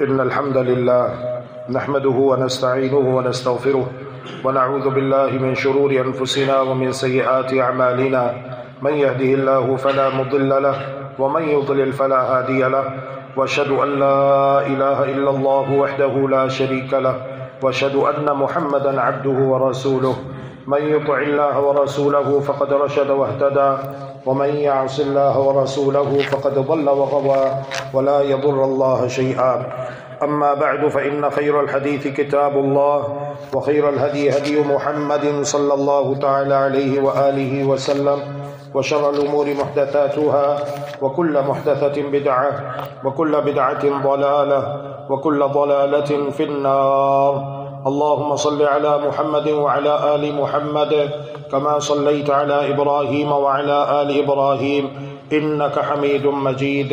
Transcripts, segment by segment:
إن الحمد لله نحمده ونستعينه ونستغفره ونعوذ بالله من شرور أنفسنا ومن سيئات أعمالنا من يهده الله فلا مضل له ومن يضلل فلا هادي له وأشهد أن لا إله إلا الله وحده لا شريك له وأشهد أن محمدا عبده ورسوله من يطع الله ورسوله فقد رشد واهتدى ومن يعص الله ورسوله فقد ضل وغوى ولا يضر الله شيئا. أما بعد فإن خير الحديث كتاب الله وخير الهدي هدي محمد صلى الله تعالى عليه وآله وسلم وشر الأمور محدثاتها وكل محدثة بدعة وكل بدعة ضلالة وكل ضلالة في النار. اللهم صل على محمد وعلى آل محمد كما صليت على إبراهيم وعلى آل إبراهيم إنك حميد مجيد.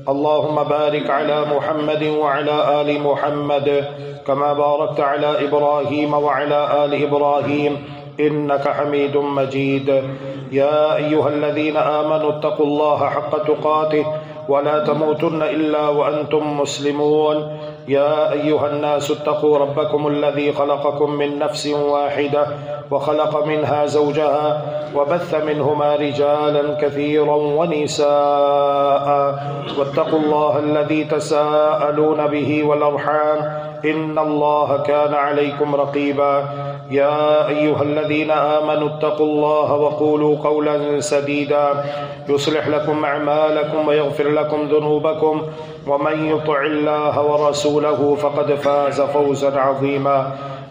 اللهم بارك على محمد وعلى آل محمد كما باركت على إبراهيم وعلى آل إبراهيم إنك حميد مجيد. يا أيها الذين آمنوا اتقوا الله حق تقاته ولا تموتن إلا وأنتم مسلمون. يا أيها الناس اتقوا ربكم الذي خلقكم من نفس واحدة وخلق منها زوجها وبث منهما رجالا كثيرا ونساء واتقوا الله الذي تساءلون به والأرحام إن الله كان عليكم رقيبا. يا أيها الذين آمنوا اتقوا الله وقولوا قولا سديدا يصلح لكم أعمالكم ويغفر لكم ذنوبكم ومن يطع الله ورسوله فقد فاز فوزا عظيما.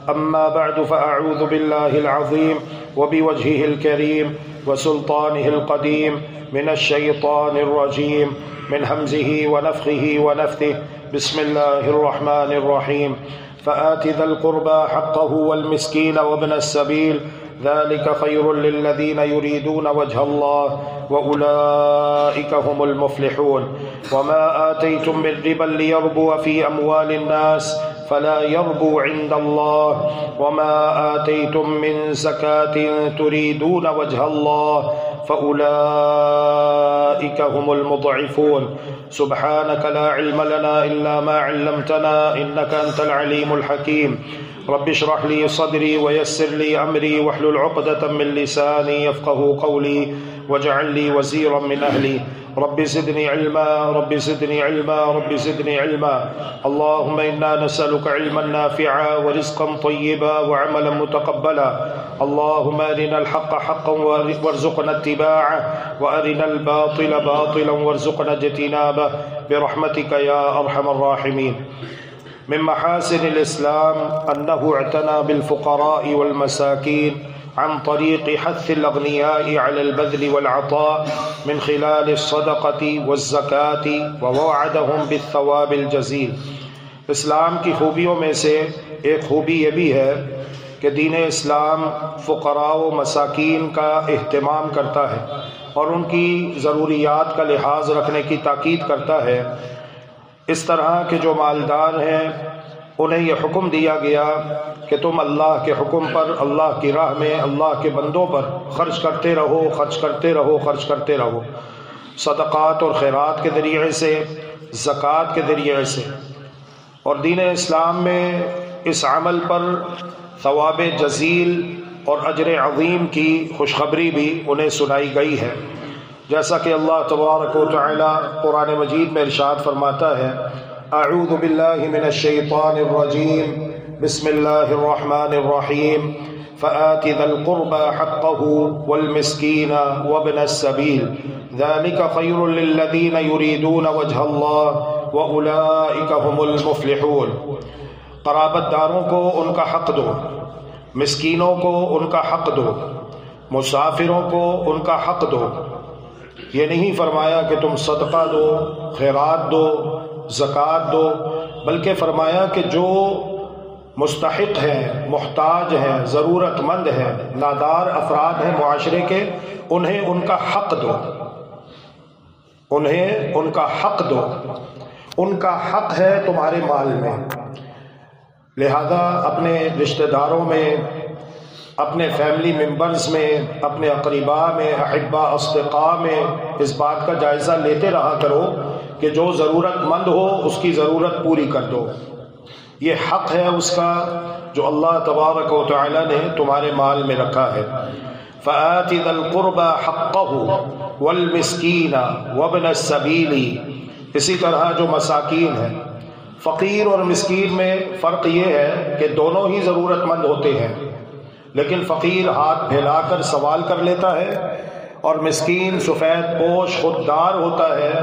أما بعد فأعوذ بالله العظيم وبوجهه الكريم وسلطانه القديم من الشيطان الرجيم من همزه ونفخه ونفثه. بسم الله الرحمن الرحيم. فآت ذا القربى حقه والمسكين وابن السبيل ذلك خير للذين يريدون وجه الله وأولئك هم المفلحون. وما آتيتم من ربا ليربو في أموال الناس فلا يربو عند الله وما آتيتم من زكاة تريدون وجه الله فأولئك هم المضعفون. سبحانك لا علم لنا إلا ما علمتنا إنك أنت العليم الحكيم. رب اشرح لي صدري ويسر لي أمري واحلل عقدة من لساني يفقه قولي واجعل لي وزيرا من أهلي. رب زدني علما رب زدني علما رب زدني علما. اللهم إنا نسألك علما نافعا ورزقا طيبا وعملا متقبلا. اللهم أرنا الحق حقا وارزقنا اتباعه وأرنا الباطل باطلا وارزقنا اجتنابه برحمتك يا أرحم الراحمين. من محاسن الإسلام أنه اعتنى بالفقراء والمساكين عن طريق حث الأغنياء على البذل والعطاء من خلال الصدقة والزكاة ووعدهم بالثواب الجزيل. اسلام کی خوبیوں میں سے ایک خوبی یہ بھی ہے کہ دین اسلام فقراء و مساکین کا اہتمام کرتا ہے اور ان کی ضروریات کا لحاظ رکھنے کی تاکید کرتا ہے. اس طرح کے جو مالدار ہیں انہیں یہ حکم دیا گیا کہ تم اللہ کے حکم پر اللہ کی راہ میں اللہ کے بندوں پر خرچ کرتے رہو خرچ کرتے رہو خرچ کرتے رہو، صدقات اور خیرات کے ذریعے سے، زکوٰۃ کے ذریعے سے. اور دین اسلام میں اس عمل پر ثواب جزیل اور اجر عظیم کی خوشخبری بھی انہیں سنائی گئی ہے، جیسا کہ اللہ تبارک و تعالی قرآن مجید میں ارشاد فرماتا ہے: اعوذ باللہ من الشیطان الرجیم بسم اللہ الرحمن الرحیم فآت ذا القربى حقه والمسکین وابن السبیل ذلك خیر للذین یریدون وجہ اللہ وأولئک هم المفلحون. قرابت داروں کو ان کا حق دو، مسکینوں کو ان کا حق دو، مسافروں کو ان کا حق دو. یہ نہیں فرمایا کہ تم صدقہ دو، خیرات دو، زکوٰۃ دو، بلکہ فرمایا کہ جو مستحق ہیں، محتاج ہیں، ضرورت مند ہیں، نادار افراد ہیں معاشرے کے، انہیں ان کا حق دو، انہیں ان کا حق دو. ان کا حق ہے تمہارے مال میں، لہذا اپنے رشتہ داروں میں، اپنے فیملی ممبرز میں، اپنے اقرباء میں، احباء اصدقاء میں اس بات کا جائزہ لیتے رہا کرو کہ جو ضرورت مند ہو اس کی ضرورت پوری کر دو. یہ حق ہے اس کا جو اللہ تبارک و تعالی نے تمہارے مال میں رکھا ہے. فآت ذا القربى حقه والمسکین وابن السبیل. اسی طرح جو مساکین ہیں، فقیر اور مسکین میں فرق یہ ہے کہ دونوں ہی ضرورت مند ہوتے ہیں، لیکن فقیر ہاتھ پھیلا کر سوال کر لیتا ہے اور مسکین سفید پوش خوددار ہوتا ہے،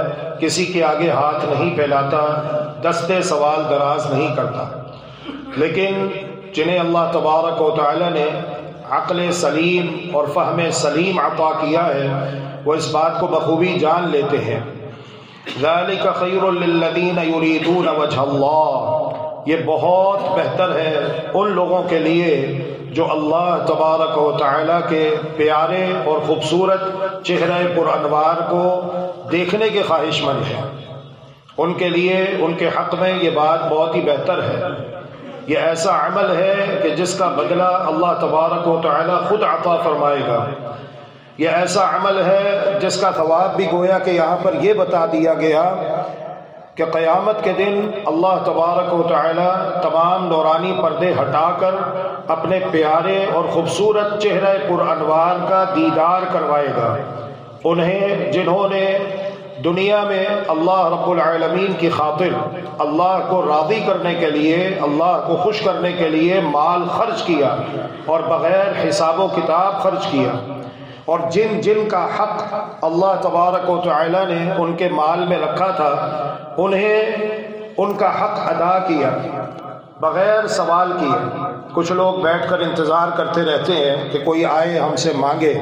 کسی کے آگے ہاتھ نہیں پھیلاتا، دستے سوال دراز نہیں کرتا. لیکن جنہیں اللہ تبارک و تعالی نے عقل سلیم اور فہم سلیم عطا کیا ہے وہ اس بات کو بخوبی جان لیتے ہیں. ذالک خیر للذین یریدون وجہ اللہ. یہ بہت بہتر ہے ان لوگوں کے لیے جو اللہ تبارک و تعالی کے پیارے اور خوبصورت چہرہ پر انوار کو دیکھنے کے خواہش مند ہیں. ان کے لیے ان کے حق میں یہ بات بہت ہی بہتر ہے. یہ ایسا عمل ہے کہ جس کا بدلہ اللہ تبارک و تعالی خود عطا فرمائے گا. یہ ایسا عمل ہے جس کا ثواب بھی گویا کہ یہاں پر یہ بتا دیا گیا کہ قیامت کے دن اللہ تبارک و تعالی تمام نورانی پردے ہٹا کر اپنے پیارے اور خوبصورت چہرہ پر انوار کا دیدار کروائے گا انہیں جنہوں نے دنیا میں اللہ رب العالمین کی خاطر اللہ کو راضی کرنے کے لیے، اللہ کو خوش کرنے کے لیے مال خرچ کیا اور بغیر حساب و کتاب خرچ کیا، اور جن جن کا حق اللہ تبارک و تعالی نے ان کے مال میں رکھا تھا انہیں ان کا حق ادا کیا بغیر سوال کیے. کچھ لوگ بیٹھ کر انتظار کرتے رہتے ہیں کہ کوئی آئے ہم سے مانگے،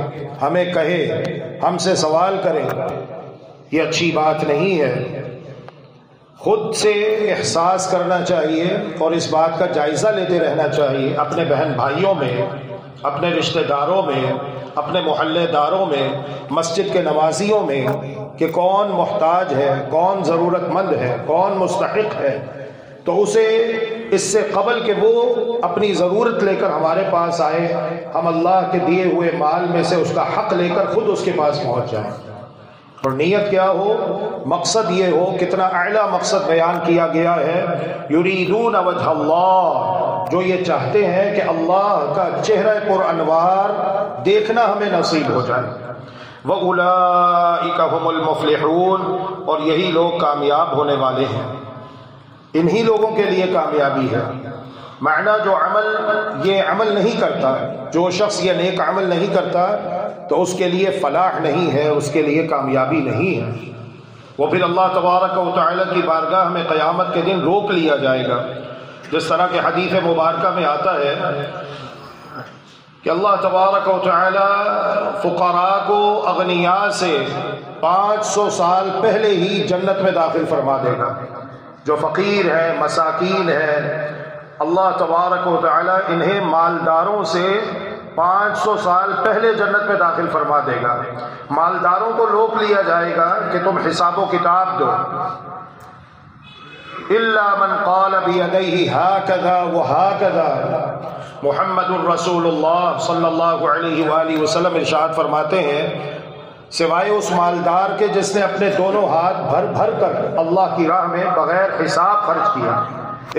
ہمیں کہے، ہم سے سوال کرے. یہ اچھی بات نہیں ہے. خود سے احساس کرنا چاہیے اور اس بات کا جائزہ لیتے رہنا چاہیے اپنے بہن بھائیوں میں، اپنے رشتہ داروں میں، اپنے محلے داروں میں، مسجد کے نمازیوں میں، کہ کون محتاج ہے، کون ضرورت مند ہے، کون مستحق ہے، تو اسے اس سے قبل کہ وہ اپنی ضرورت لے کر ہمارے پاس آئے، ہم اللہ کے دیے ہوئے مال میں سے اس کا حق لے کر خود اس کے پاس پہنچ جائیں. اور نیت کیا ہو، مقصد یہ ہو. کتنا اعلیٰ مقصد بیان کیا گیا ہے، یریدون وجہ اللہ، جو یہ چاہتے ہیں کہ اللہ کا چہرہ پر انوار دیکھنا ہمیں نصیب ہو جائے. وَأُولَئِكَ هُمُ الْمُفْلِحُونَ، اور یہی لوگ کامیاب ہونے والے ہیں. انہی لوگوں کے لیے کامیابی ہے. معنی جو عمل یہ عمل نہیں کرتا، جو شخص یہ نیک عمل نہیں کرتا تو اس کے لیے فلاح نہیں ہے، اس کے لیے کامیابی نہیں ہے. وہ پھر اللہ تبارک و تعالی کی بارگاہ میں قیامت کے دن روک لیا جائے گا. جس طرح کہ حدیث مبارکہ میں آتا ہے کہ اللہ تبارک و تعالی فقراء کو اغنیاء سے 500 سال پہلے ہی جنت میں داخل فرما دے گا. جو فقیر ہے، مساکین ہے، اللہ تبارک و تعالی انہیں مالداروں سے 500 سال پہلے جنت میں داخل فرما دے گا. مالداروں کو روک لیا جائے گا کہ تم حساب و کتاب دو. الا من قال بيديه هكذا وهكذا. محمد الرسول اللہ صلی اللہ علیہ وآلہ وسلم ارشاد فرماتے ہیں سوائے اس مالدار کے جس نے اپنے دونوں ہاتھ بھر بھر کر اللہ کی راہ میں بغیر حساب خرچ کیا.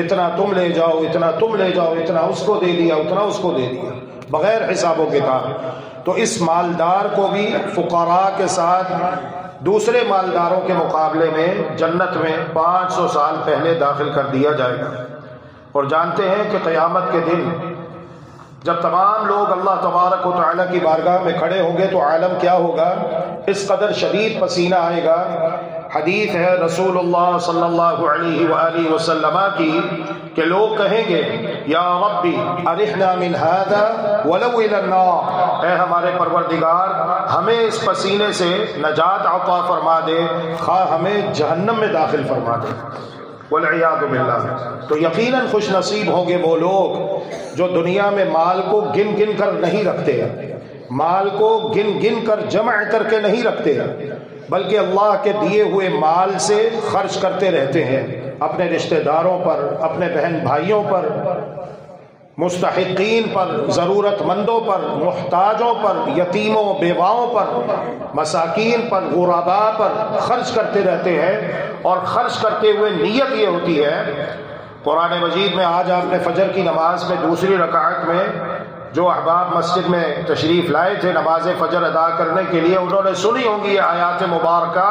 اتنا تم لے جاؤ، اتنا تم لے جاؤ، اتنا اس کو دے دیا، اتنا اس کو دے دیا، بغیر حساب و کتاب. تو اس مالدار کو بھی فقراء کے ساتھ دوسرے مالداروں کے مقابلے میں جنت میں 500 سال پہلے داخل کر دیا جائے گا. اور جانتے ہیں کہ قیامت کے دن جب تمام لوگ اللہ تبارک و تعالیٰ کی بارگاہ میں کھڑے ہوں گے تو عالم کیا ہوگا، اس قدر شدید پسینہ آئے گا. حدیث ہے رسول اللہ صلی اللہ علیہ وآلہ وسلم کی کہ لوگ کہیں گے یا ربی ارحنا من هذا ولو الى النار، اے ہمارے پروردگار ہمیں اس پسینے سے نجات عطا فرما دے، خواہ ہمیں جہنم میں داخل فرما دے، والعیاذ باللہ. تو یقیناً خوش نصیب ہوں گے وہ لوگ جو دنیا میں مال کو گن گن کر نہیں رکھتے ہیں، مال کو گن گن کر جمع کر کے نہیں رکھتے ہیں، بلکہ اللہ کے دیے ہوئے مال سے خرچ کرتے رہتے ہیں اپنے رشتہ داروں پر، اپنے بہن بھائیوں پر، مستحقین پر، ضرورت مندوں پر، محتاجوں پر، یتیموں بیواؤں پر، مساکین پر، غرباء پر خرچ کرتے رہتے ہیں، اور خرچ کرتے ہوئے نیت یہ ہوتی ہے. قرآن مجید میں آج آپ نے فجر کی نماز میں دوسری رکعت میں جو احباب مسجد میں تشریف لائے تھے نماز فجر ادا کرنے کے لیے، انہوں نے سنی ہوں گی یہ آیات مبارکہ،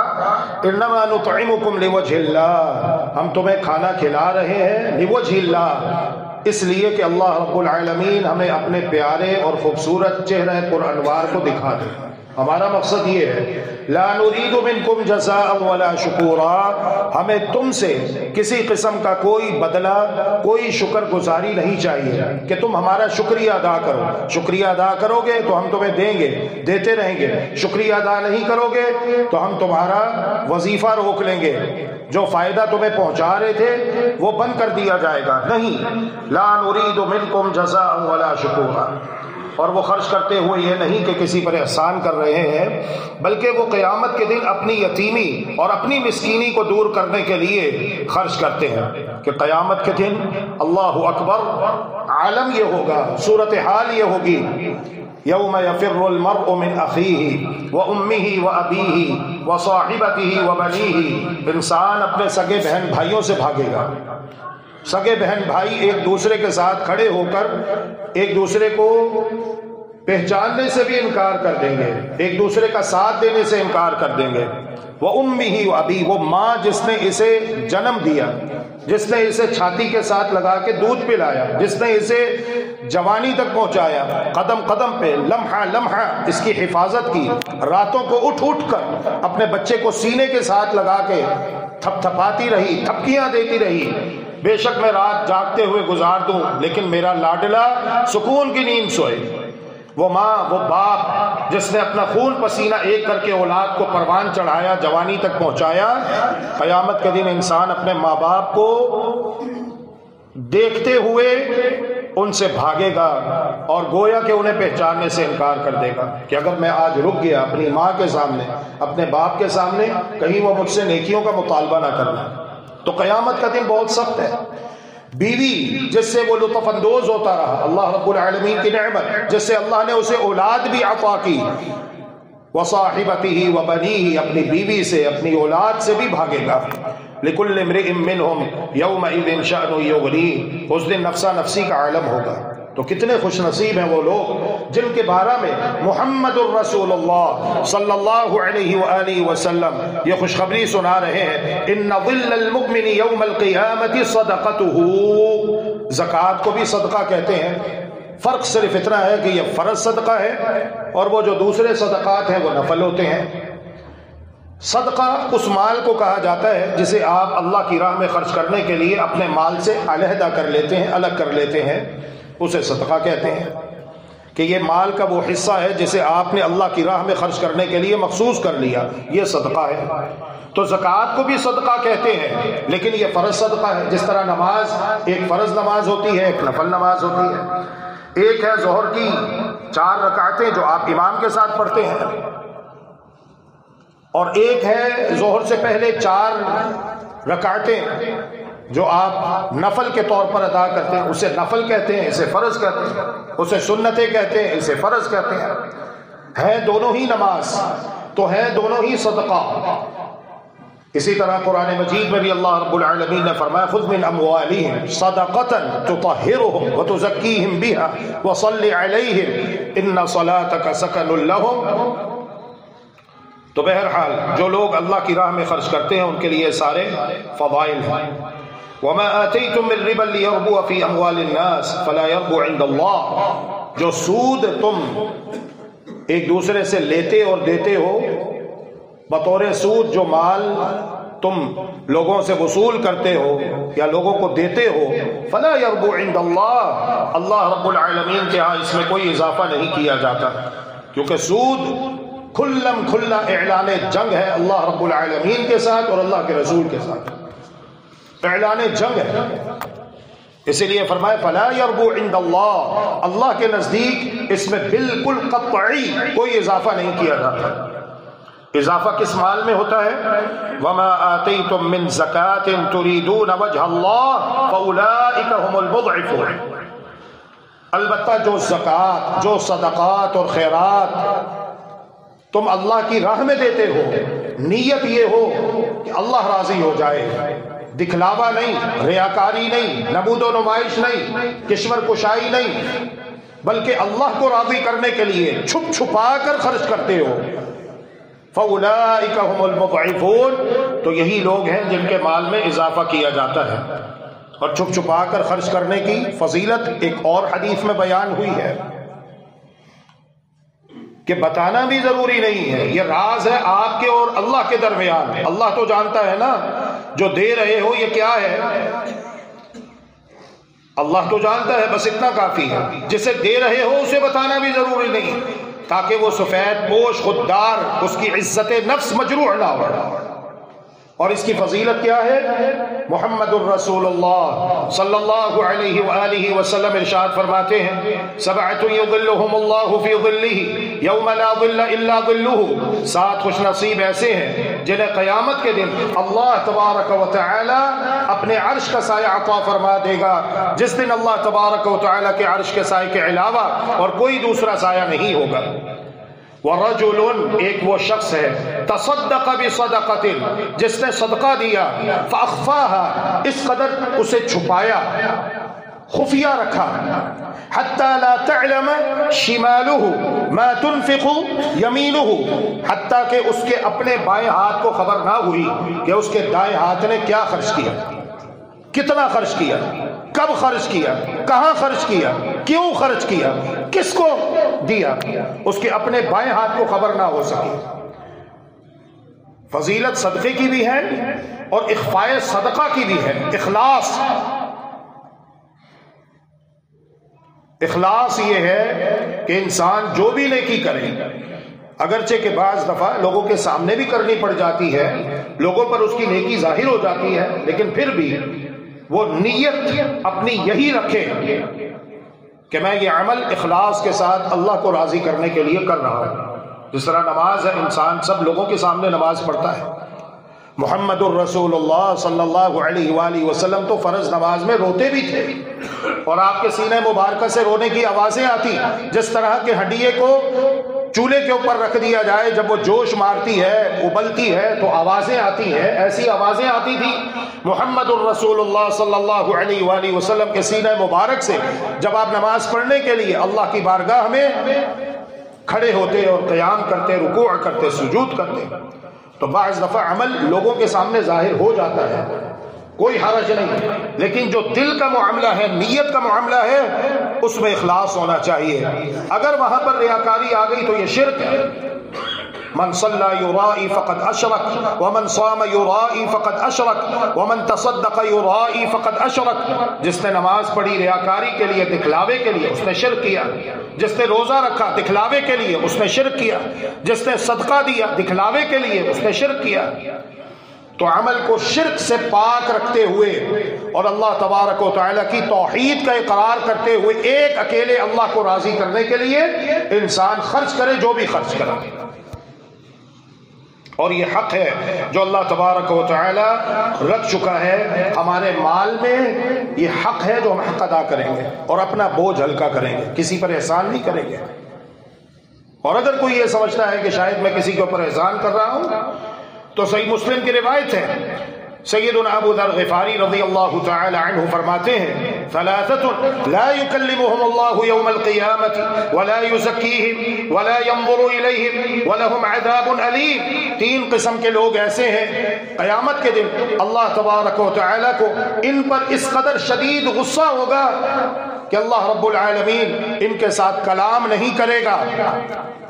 انما نطعمکم لوجہ اللہ، ہم تمہیں کھانا کھلا رہے ہیں لوجہ اللہ، اس لیے کہ اللہ رب العالمین ہمیں اپنے پیارے اور خوبصورت چہرہ پر انوار کو دکھا دے. ہمارا مقصد یہ ہے لا نريد منکم جزاء ولا شکورا، ہمیں تم سے کسی قسم کا کوئی بدلہ، کوئی شکر گزاری نہیں چاہیے کہ تم ہمارا شکریہ ادا کرو. شکریہ ادا کرو گے تو ہم تمہیں دیں گے، دیتے رہیں گے. شکریہ ادا نہیں کرو گے تو ہم تمہارا وظیفہ روک لیں گے، جو فائدہ تمہیں پہنچا رہے تھے وہ بند کر دیا جائے گا. نہیں، لا نريد منکم جزاء ولا شکورا. اور وہ خرچ کرتے ہوئے یہ نہیں کہ کسی پر احسان کر رہے ہیں، بلکہ وہ قیامت کے دن اپنی یتیمی اور اپنی مسکینی کو دور کرنے کے لیے خرچ کرتے ہیں کہ قیامت کے دن اللہ اکبر عالم یہ ہوگا، صورتحال یہ ہوگی، یوم یفر المرء من اخیہ وامہ وابیہ وصاحبتہ وبنیہ. انسان اپنے سگے بہن بھائیوں سے بھاگے گا. سگے بہن بھائی ایک دوسرے کے ساتھ کھڑے ہو کر ایک دوسرے کو پہچاننے سے بھی انکار کر دیں گے، ایک دوسرے کا ساتھ دینے سے انکار کر دیں گے. وَأُمِّهِ وَأَبِيهِ، وہ ماں جس نے اسے جنم دیا، جس نے اسے چھاتی کے ساتھ لگا کے دودھ پلایا، جس نے اسے جوانی تک پہنچایا، قدم قدم پہ لمحہ لمحہ اس کی حفاظت کی، راتوں کو اٹھ اٹھ کر اپنے بچے کو سینے کے ساتھ لگا کے تھپ تھپاتی رہی، تھپکیاں دیتی رہی. بے شک میں رات جاگتے ہوئے گزار دوں لیکن میرا لاڈلا سکون کی نیند سوئے. وہ ماں، وہ باپ جس نے اپنا خون پسینہ ایک کر کے اولاد کو پروان چڑھایا، جوانی تک پہنچایا. قیامت کے دن انسان اپنے ماں باپ کو دیکھتے ہوئے ان سے بھاگے گا اور گویا کہ انہیں پہچاننے سے انکار کر دے گا کہ اگر میں آج رک گیا اپنی ماں کے سامنے، اپنے باپ کے سامنے، کہیں وہ مجھ سے نیکیوں کا مطالبہ نہ کرنا. تو قیامت کا دن بہت سخت ہے. بیوی جس سے وہ لطف اندوز ہوتا رہا، اللہ رب العالمین کی نعمت جس سے اللہ نے اسے اولاد بھی عطا کی، وصاحبتہ وبنیہ، اپنی بیوی سے، اپنی اولاد سے بھی بھاگے گا. لکل امرئ منہم یومئذ شأن یغنیہ، اس دن نفسا نفسی کا عالم ہوگا. تو کتنے خوش نصیب ہیں وہ لوگ جن کے بارے میں محمد الرسول اللہ صلی اللہ علیہ وآلہ وسلم یہ خوشخبری سنا رہے ہیں. ان ظل المؤمن یوم القیامت صدقتہ، زکوٰۃ کو بھی صدقہ کہتے ہیں. فرق صرف اتنا ہے کہ یہ فرض صدقہ ہے اور وہ جو دوسرے صدقات ہیں وہ نفل ہوتے ہیں. صدقہ اس مال کو کہا جاتا ہے جسے آپ اللہ کی راہ میں خرچ کرنے کے لیے اپنے مال سے علیحدہ کر لیتے ہیں، الگ کر لیتے ہیں، اسے صدقہ کہتے ہیں. کہ یہ مال کا وہ حصہ ہے جسے آپ نے اللہ کی راہ میں خرچ کرنے کے لیے مخصوص کر لیا، یہ صدقہ ہے. تو زکوٰۃ کو بھی صدقہ کہتے ہیں لیکن یہ فرض صدقہ ہے. جس طرح نماز ایک فرض نماز ہوتی ہے، ایک نفل نماز ہوتی ہے. ایک ہے ظہر کی 4 رکعتیں جو آپ امام کے ساتھ پڑھتے ہیں، اور ایک ہے ظہر سے پہلے 4 رکعتیں جو آپ نفل کے طور پر ادا کرتے ہیں. اسے نفل کہتے ہیں، اسے فرض کہتے ہیں. اسے سنتیں کہتے ہیں، اسے فرض کہتے ہیں. ہیں دونوں ہی نماز تو ہیں دونوں ہی صدقہ. اسی طرح قرآن مجید میں بھی اللہ رب العالمین نے فرمایا خذ من اموالہم صدقۃ تطہرہم وتزکیہم بہا وصل علیہم ان صلاتک سکن لہم. تو بہرحال جو لوگ اللہ کی راہ میں خرچ کرتے ہیں ان کے لیے سارے فضائل ہیں. وما آتیتم من ربا لیربو فی اموال الناس فلا یربو عند اللہ، جو سود تم ایک دوسرے سے لیتے اور دیتے ہو بطور سود، جو مال تم لوگوں سے وصول کرتے ہو یا لوگوں کو دیتے ہو، فلا یربو عند اللہ، اللہ رب العالمین کے ہاں اس میں کوئی اضافہ نہیں کیا جاتا. کیونکہ سود کھلم کھلا اعلان جنگ ہے اللہ رب العالمین کے ساتھ اور اللہ کے رسول کے ساتھ، اعلان جنگ ہے. اسی لیے فرمایا فلا یربو عند اللہ، اللہ کے نزدیک اس میں بالکل قطعی کوئی اضافہ نہیں کیا جاتا. اضافہ کس مال میں ہوتا ہے؟ وما آتیتم من زکاۃ تریدون وجہ اللہ فاولئک هم المضعفون. البتہ جو زکوٰۃ، جو صدقات اور خیرات تم اللہ کی راہ میں دیتے ہو، نیت یہ ہو کہ اللہ راضی ہو جائے، دکھلاوا نہیں، ریاکاری نہیں، نمود و نمائش نہیں، کشور کشائی نہیں، بلکہ اللہ کو راضی کرنے کے لیے چھپ چھپا کر خرچ کرتے ہو، فَأُولَئِكَ هُمُ الْمُضْعِفُونَ، تو یہی لوگ ہیں جن کے مال میں اضافہ کیا جاتا ہے۔ اور چھپ چھپا کر خرچ کرنے کی فضیلت ایک اور حدیث میں بیان ہوئی ہے کہ بتانا بھی ضروری نہیں ہے، یہ راز ہے آپ کے اور اللہ کے درمیان، اللہ تو جانتا ہے نا جو دے رہے ہو یہ کیا ہے، اللہ تو جانتا ہے، بس اتنا کافی ہے، جسے دے رہے ہو اسے بتانا بھی ضروری نہیں، تاکہ وہ سفید پوش خوددار اس کی عزت نفس مجروح نہ ہو۔ اور اس کی فضیلت کیا ہے؟ محمد الرسول اللہ صلی اللہ علیہ وآلہ وسلم ارشاد فرماتے ہیں، سبعۃ یظلھم اللہ فی ظلہ یوم لا ظل الا ظلہ، 7 خوش نصیب ایسے ہیں جنہیں قیامت کے دن اللہ تبارک و تعالی اپنے عرش کا سایہ عطا فرما دے گا، جس دن اللہ تبارک و تعالی کے عرش کے سائے کے علاوہ اور کوئی دوسرا سایہ نہیں ہوگا۔ وَرَجُلٌ، ایک وہ شخص ہے، تصدق بصدقۃ، جس نے صدقہ دیا، فَأَخْفَاهَا، اس قدر اسے چھپایا، خفیہ رکھا، حَتَّى لَا تَعْلَمَ شِمَالُهُ مَا تُنْفِقُ يَمِينُهُ، حتیٰ کہ اس کے اپنے بائیں ہاتھ کو خبر نہ ہوئی کہ اس کے دائیں ہاتھ نے کیا خرچ کیا، کتنا خرچ کیا، کب خرچ کیا، کہاں خرچ کیا، کیوں خرچ کیا، کس کو دیا، اس کے اپنے بائیں ہاتھ کو خبر نہ ہو سکی۔ فضیلت صدقے کی بھی ہے اور اخفاء صدقہ کی بھی ہے، اخلاص یہ ہے کہ انسان جو بھی نیکی کرے، اگرچہ کہ بعض دفعہ لوگوں کے سامنے بھی کرنی پڑ جاتی ہے، لوگوں پر اس کی نیکی ظاہر ہو جاتی ہے، لیکن پھر بھی وہ نیت اپنی یہی رکھے کہ میں یہ عمل اخلاص کے ساتھ اللہ کو راضی کرنے کے لیے کر رہا ہوں۔ جس طرح نماز ہے، انسان سب لوگوں کے سامنے نماز پڑھتا ہے، محمد الرسول اللہ صلی اللہ علیہ وآلہ وسلم تو فرض نماز میں روتے بھی تھے، اور آپ کے سینے مبارکہ سے رونے کی آوازیں آتی، جس طرح کے ہڈیے کو چولہے کے اوپر رکھ دیا جائے، جب وہ جوش مارتی ہے، ابلتی ہے تو آوازیں آتی ہیں، ایسی آوازیں آتی تھی محمد الرسول اللہ صلی اللہ علیہ وآلہ وسلم کے سینہ مبارک سے جب آپ نماز پڑھنے کے لیے اللہ کی بارگاہ میں کھڑے ہوتے اور قیام کرتے، رکوع کرتے، سجود کرتے، تو بعض دفعہ عمل لوگوں کے سامنے ظاہر ہو جاتا ہے، کوئی حرج نہیں، لیکن جو دل کا معاملہ ہے، نیت کا معاملہ ہے، اس میں اخلاص ہونا چاہیے۔ اگر وہاں پر ریاکاری آ گئی تو یہ شرک ہے۔ من صلى يرائي فقد اشرك ومن صام يرائي فقد اشرك ومن تصدق يرائي فقد اشرك، جس نے نماز پڑھی ریاکاری کے لیے، دکھلاوے کے لیے، اس نے شرک کیا۔ جس نے روزہ رکھا دکھلاوے کے لیے، اس نے شرک کیا۔ جس نے صدقہ دیا دکھلاوے کے لیے، اس نے شرک کیا۔ تو عمل کو شرک سے پاک رکھتے ہوئے اور اللہ تبارک و تعالیٰ کی توحید کا اقرار کرتے ہوئے ایک اکیلے اللہ کو راضی کرنے کے لیے انسان خرچ کرے، جو بھی خرچ کرے۔ اور یہ حق ہے جو اللہ تبارک و تعالی رکھ چکا ہے ہمارے مال میں، یہ حق ہے جو ہم حق ادا کریں گے اور اپنا بوجھ ہلکا کریں گے، کسی پر احسان نہیں کریں گے۔ اور اگر کوئی یہ سمجھتا ہے کہ شاید میں کسی کے اوپر احسان کر رہا ہوں، تو صحیح مسلم کی روایت ہے، سیدنا ابو ذر غفاری رضی اللہ تعالی عنہ فرماتے ہیں، ثلاثة لا يكلمهم الله يوم القيامة ولا يزكيهم ولا ينظر إليهم ولهم عذاب أليم۔ 3 قسم کے لوگ ایسے ہیں، قیامت کے دن اللہ تبارک و تعالی کو ان پر اس قدر شدید غصہ ہوگا کہ اللہ رب العالمین ان کے ساتھ کلام نہیں کرے گا،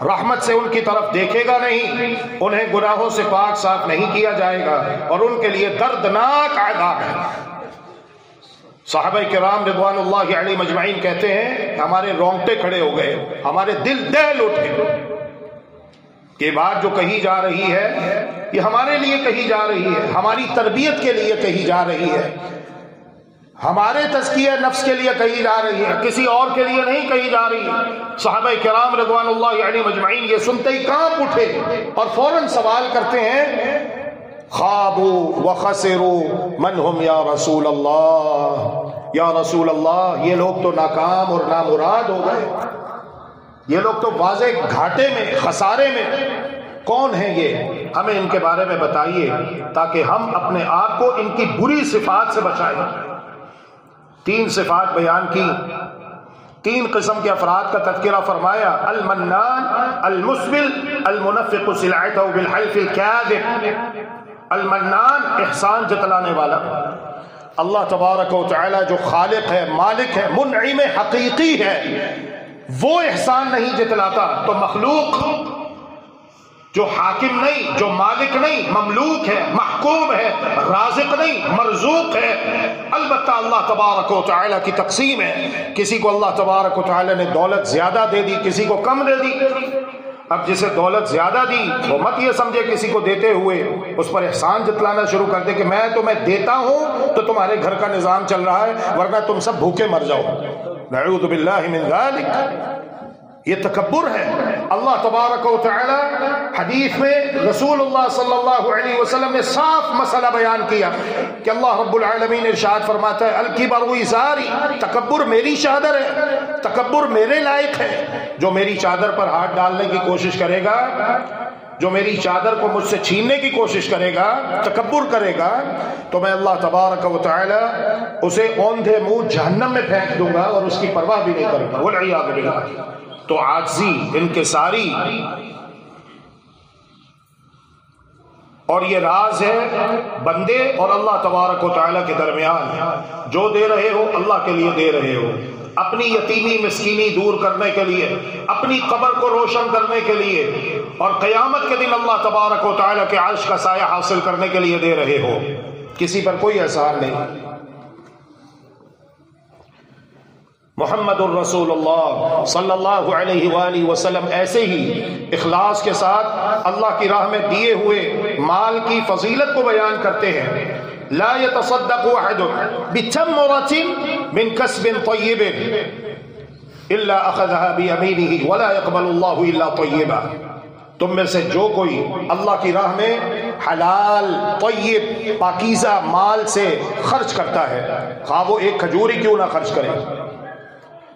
رحمت سے ان کی طرف دیکھے گا نہیں، انہیں گناہوں سے پاک صاف نہیں کیا جائے گا، اور ان کے لیے دردناک عذاب ہے۔ صحابہ کرام رضوان اللہ علیہ مجمعین کہتے ہیں ہمارے رونگٹے کھڑے ہو گئے، ہمارے دل دہل اٹھے، یہ بات جو کہی جا رہی ہے یہ ہمارے لیے کہی جا رہی ہے، ہماری تربیت کے لیے کہی جا رہی ہے، ہمارے تزکیہ نفس کے لیے کہی جا رہی ہے، کسی اور کے لیے نہیں کہی جا رہی ہے۔ صحابہ کرام رضوان اللہ علیہ مجمعین یہ سنتے ہی کانپ اٹھے اور فوراً سوال کرتے ہیں خابوا وخسروا من هم یا رسول اللہ، یا رسول اللہ یہ لوگ تو ناکام اور نامراد ہو گئے، یہ لوگ تو واضح گھاٹے میں، خسارے میں۔ کون ہیں یہ؟ ہمیں ان کے بارے میں بتائیے تاکہ ہم اپنے آپ کو ان کی بری صفات سے بچائیں۔ 3 صفات بیان کی، 3 قسم کے افراد کا تذکرہ فرمایا: المنان، المسبل، المنفق سلعته بالحلف الكاذب۔ المنان احسان جتلانے والا، اللہ تبارک و تعالی جو خالق ہے، مالک ہے، منعم حقیقی ہے، وہ احسان نہیں جتلاتا تو مخلوق جو حاکم نہیں، جو مالک نہیں، مملوک ہے، محکوم ہے، رازق نہیں، مرزوق ہے۔ البتہ اللہ تبارک و تعالی کی تقسیم ہے، کسی کو اللہ تبارک و تعالی نے دولت زیادہ دے دی، کسی کو کم دے دی۔ اب جسے دولت زیادہ دی وہ مت یہ سمجھے کسی کو دیتے ہوئے اس پر احسان جتلانا شروع کر دے کہ میں دیتا ہوں تو تمہارے گھر کا نظام چل رہا ہے، ورنہ تم سب بھوکے مر جاؤ۔ نعوذ باللہ من ذالک، یہ تکبر ہے۔ اللہ تبارک و تعالی حدیث میں رسول اللہ صلی اللہ علیہ وسلم نے صاف مسئلہ بیان کیا کہ اللہ رب العالمین ارشاد فرماتا ہے: الکبر ازاری، تکبر میری چادر ہے، تکبر میرے لائق ہے۔ جو میری چادر پر ہاتھ ڈالنے کی کوشش کرے گا، جو میری چادر کو مجھ سے چھیننے کی کوشش کرے گا، تکبر کرے گا، تو میں اللہ تبارک و تعالی اسے اوندھے منہ جہنم میں پھینک دوں گا اور اس کی پرواہ بھی نہیں کروں گا، والعیاذ باللہ۔ تو عاجزی، انکساری، اور یہ راز ہے بندے اور اللہ تبارک و تعالی کے درمیان۔ جو دے رہے ہو اللہ کے لیے دے رہے ہو، اپنی یتیمی مسکینی دور کرنے کے لیے، اپنی قبر کو روشن کرنے کے لیے، اور قیامت کے دن اللہ تبارک و تعالی کے عرش کا سایہ حاصل کرنے کے لیے دے رہے ہو، کسی پر کوئی احسان نہیں۔ محمد الرسول اللہ صلی اللہ علیہ وآلہ وسلم ایسے ہی اخلاص کے ساتھ اللہ کی راہ میں دیے ہوئے مال کی فضیلت کو بیان کرتے ہیں۔ لا يتصدق احد بتمرة من كسب طيب الا اخذها بيمينه ولا يقبل الله الا طيبا۔ تم میں سے جو کوئی اللہ کی راہ میں حلال، طیب، پاکیزہ مال سے خرچ کرتا ہے، خواہ وہ ایک کھجور ہی کیوں نہ خرچ کرے،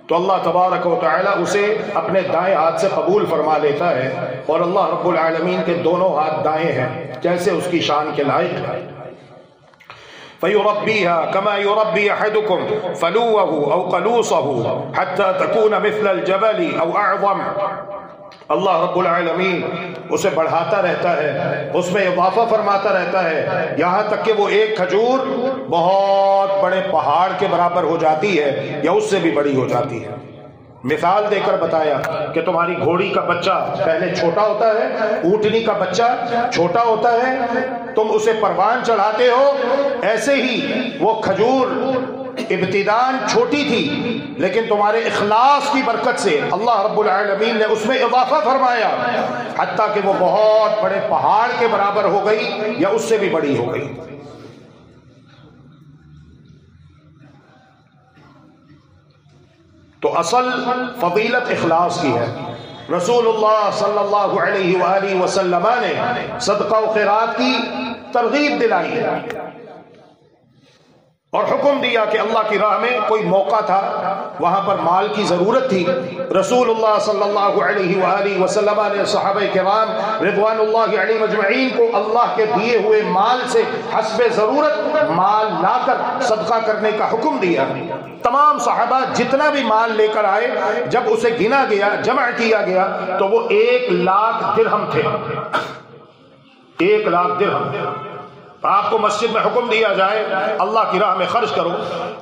تو اللہ تبارک و تعالی اسے اپنے دائیں ہاتھ سے قبول فرما لیتا ہے، اور اللہ رب العالمین کے دونوں ہاتھ دائیں ہیں جیسے اس کی شان کے لائق ہے۔ فَيُرَبِّيهَا كَمَا يُرَبِّي أَحَدُكُمْ فَلُوَّهُ أَوْ قَلُوصَهُ حَتَّى تَكُونَ مِثْلَ الْجَبَلِ أَوْ أَعْظَمَ۔ اللہ رب العالمین اسے بڑھاتا رہتا ہے، اس میں اضافہ فرماتا رہتا ہے، یہاں تک کہ وہ ایک کھجور بہت بڑے پہاڑ کے برابر ہو جاتی ہے یا اس سے بھی بڑی ہو جاتی ہے۔ مثال دے کر بتایا کہ تمہاری گھوڑی کا بچہ پہلے چھوٹا ہوتا ہے، اونٹنی کا بچہ چھوٹا ہوتا ہے، تم اسے پروان چڑھاتے ہو، ایسے ہی وہ کھجور ابتداءً چھوٹی تھی، لیکن تمہارے اخلاص کی برکت سے اللہ رب العالمین نے اس میں اضافہ فرمایا، حتیٰ کہ وہ بہت بڑے پہاڑ کے برابر ہو گئی یا اس سے بھی بڑی ہو گئی۔ تو اصل فضیلت اخلاص کی ہے۔ رسول اللہ صلی اللہ علیہ وآلہ وسلم نے صدقہ و خیرات کی ترغیب دلائی ہے اور حکم دیا کہ اللہ کی راہ میں کوئی موقع تھا، وہاں پر مال کی ضرورت تھی، رسول اللہ صلی اللہ علیہ وآلہ وسلم نے صحابہ کرام رضوان اللہ علیہم اجمعین کو اللہ کے دیے ہوئے مال سے حسب ضرورت مال لا کر صدقہ کرنے کا حکم دیا۔ تمام صحابہ جتنا بھی مال لے کر آئے، جب اسے گنا گیا، جمع کیا گیا، تو وہ 1,00,000 درہم تھے۔ 1,00,000 درہم۔ آپ کو مسجد میں حکم دیا جائے اللہ کی راہ میں خرچ کرو،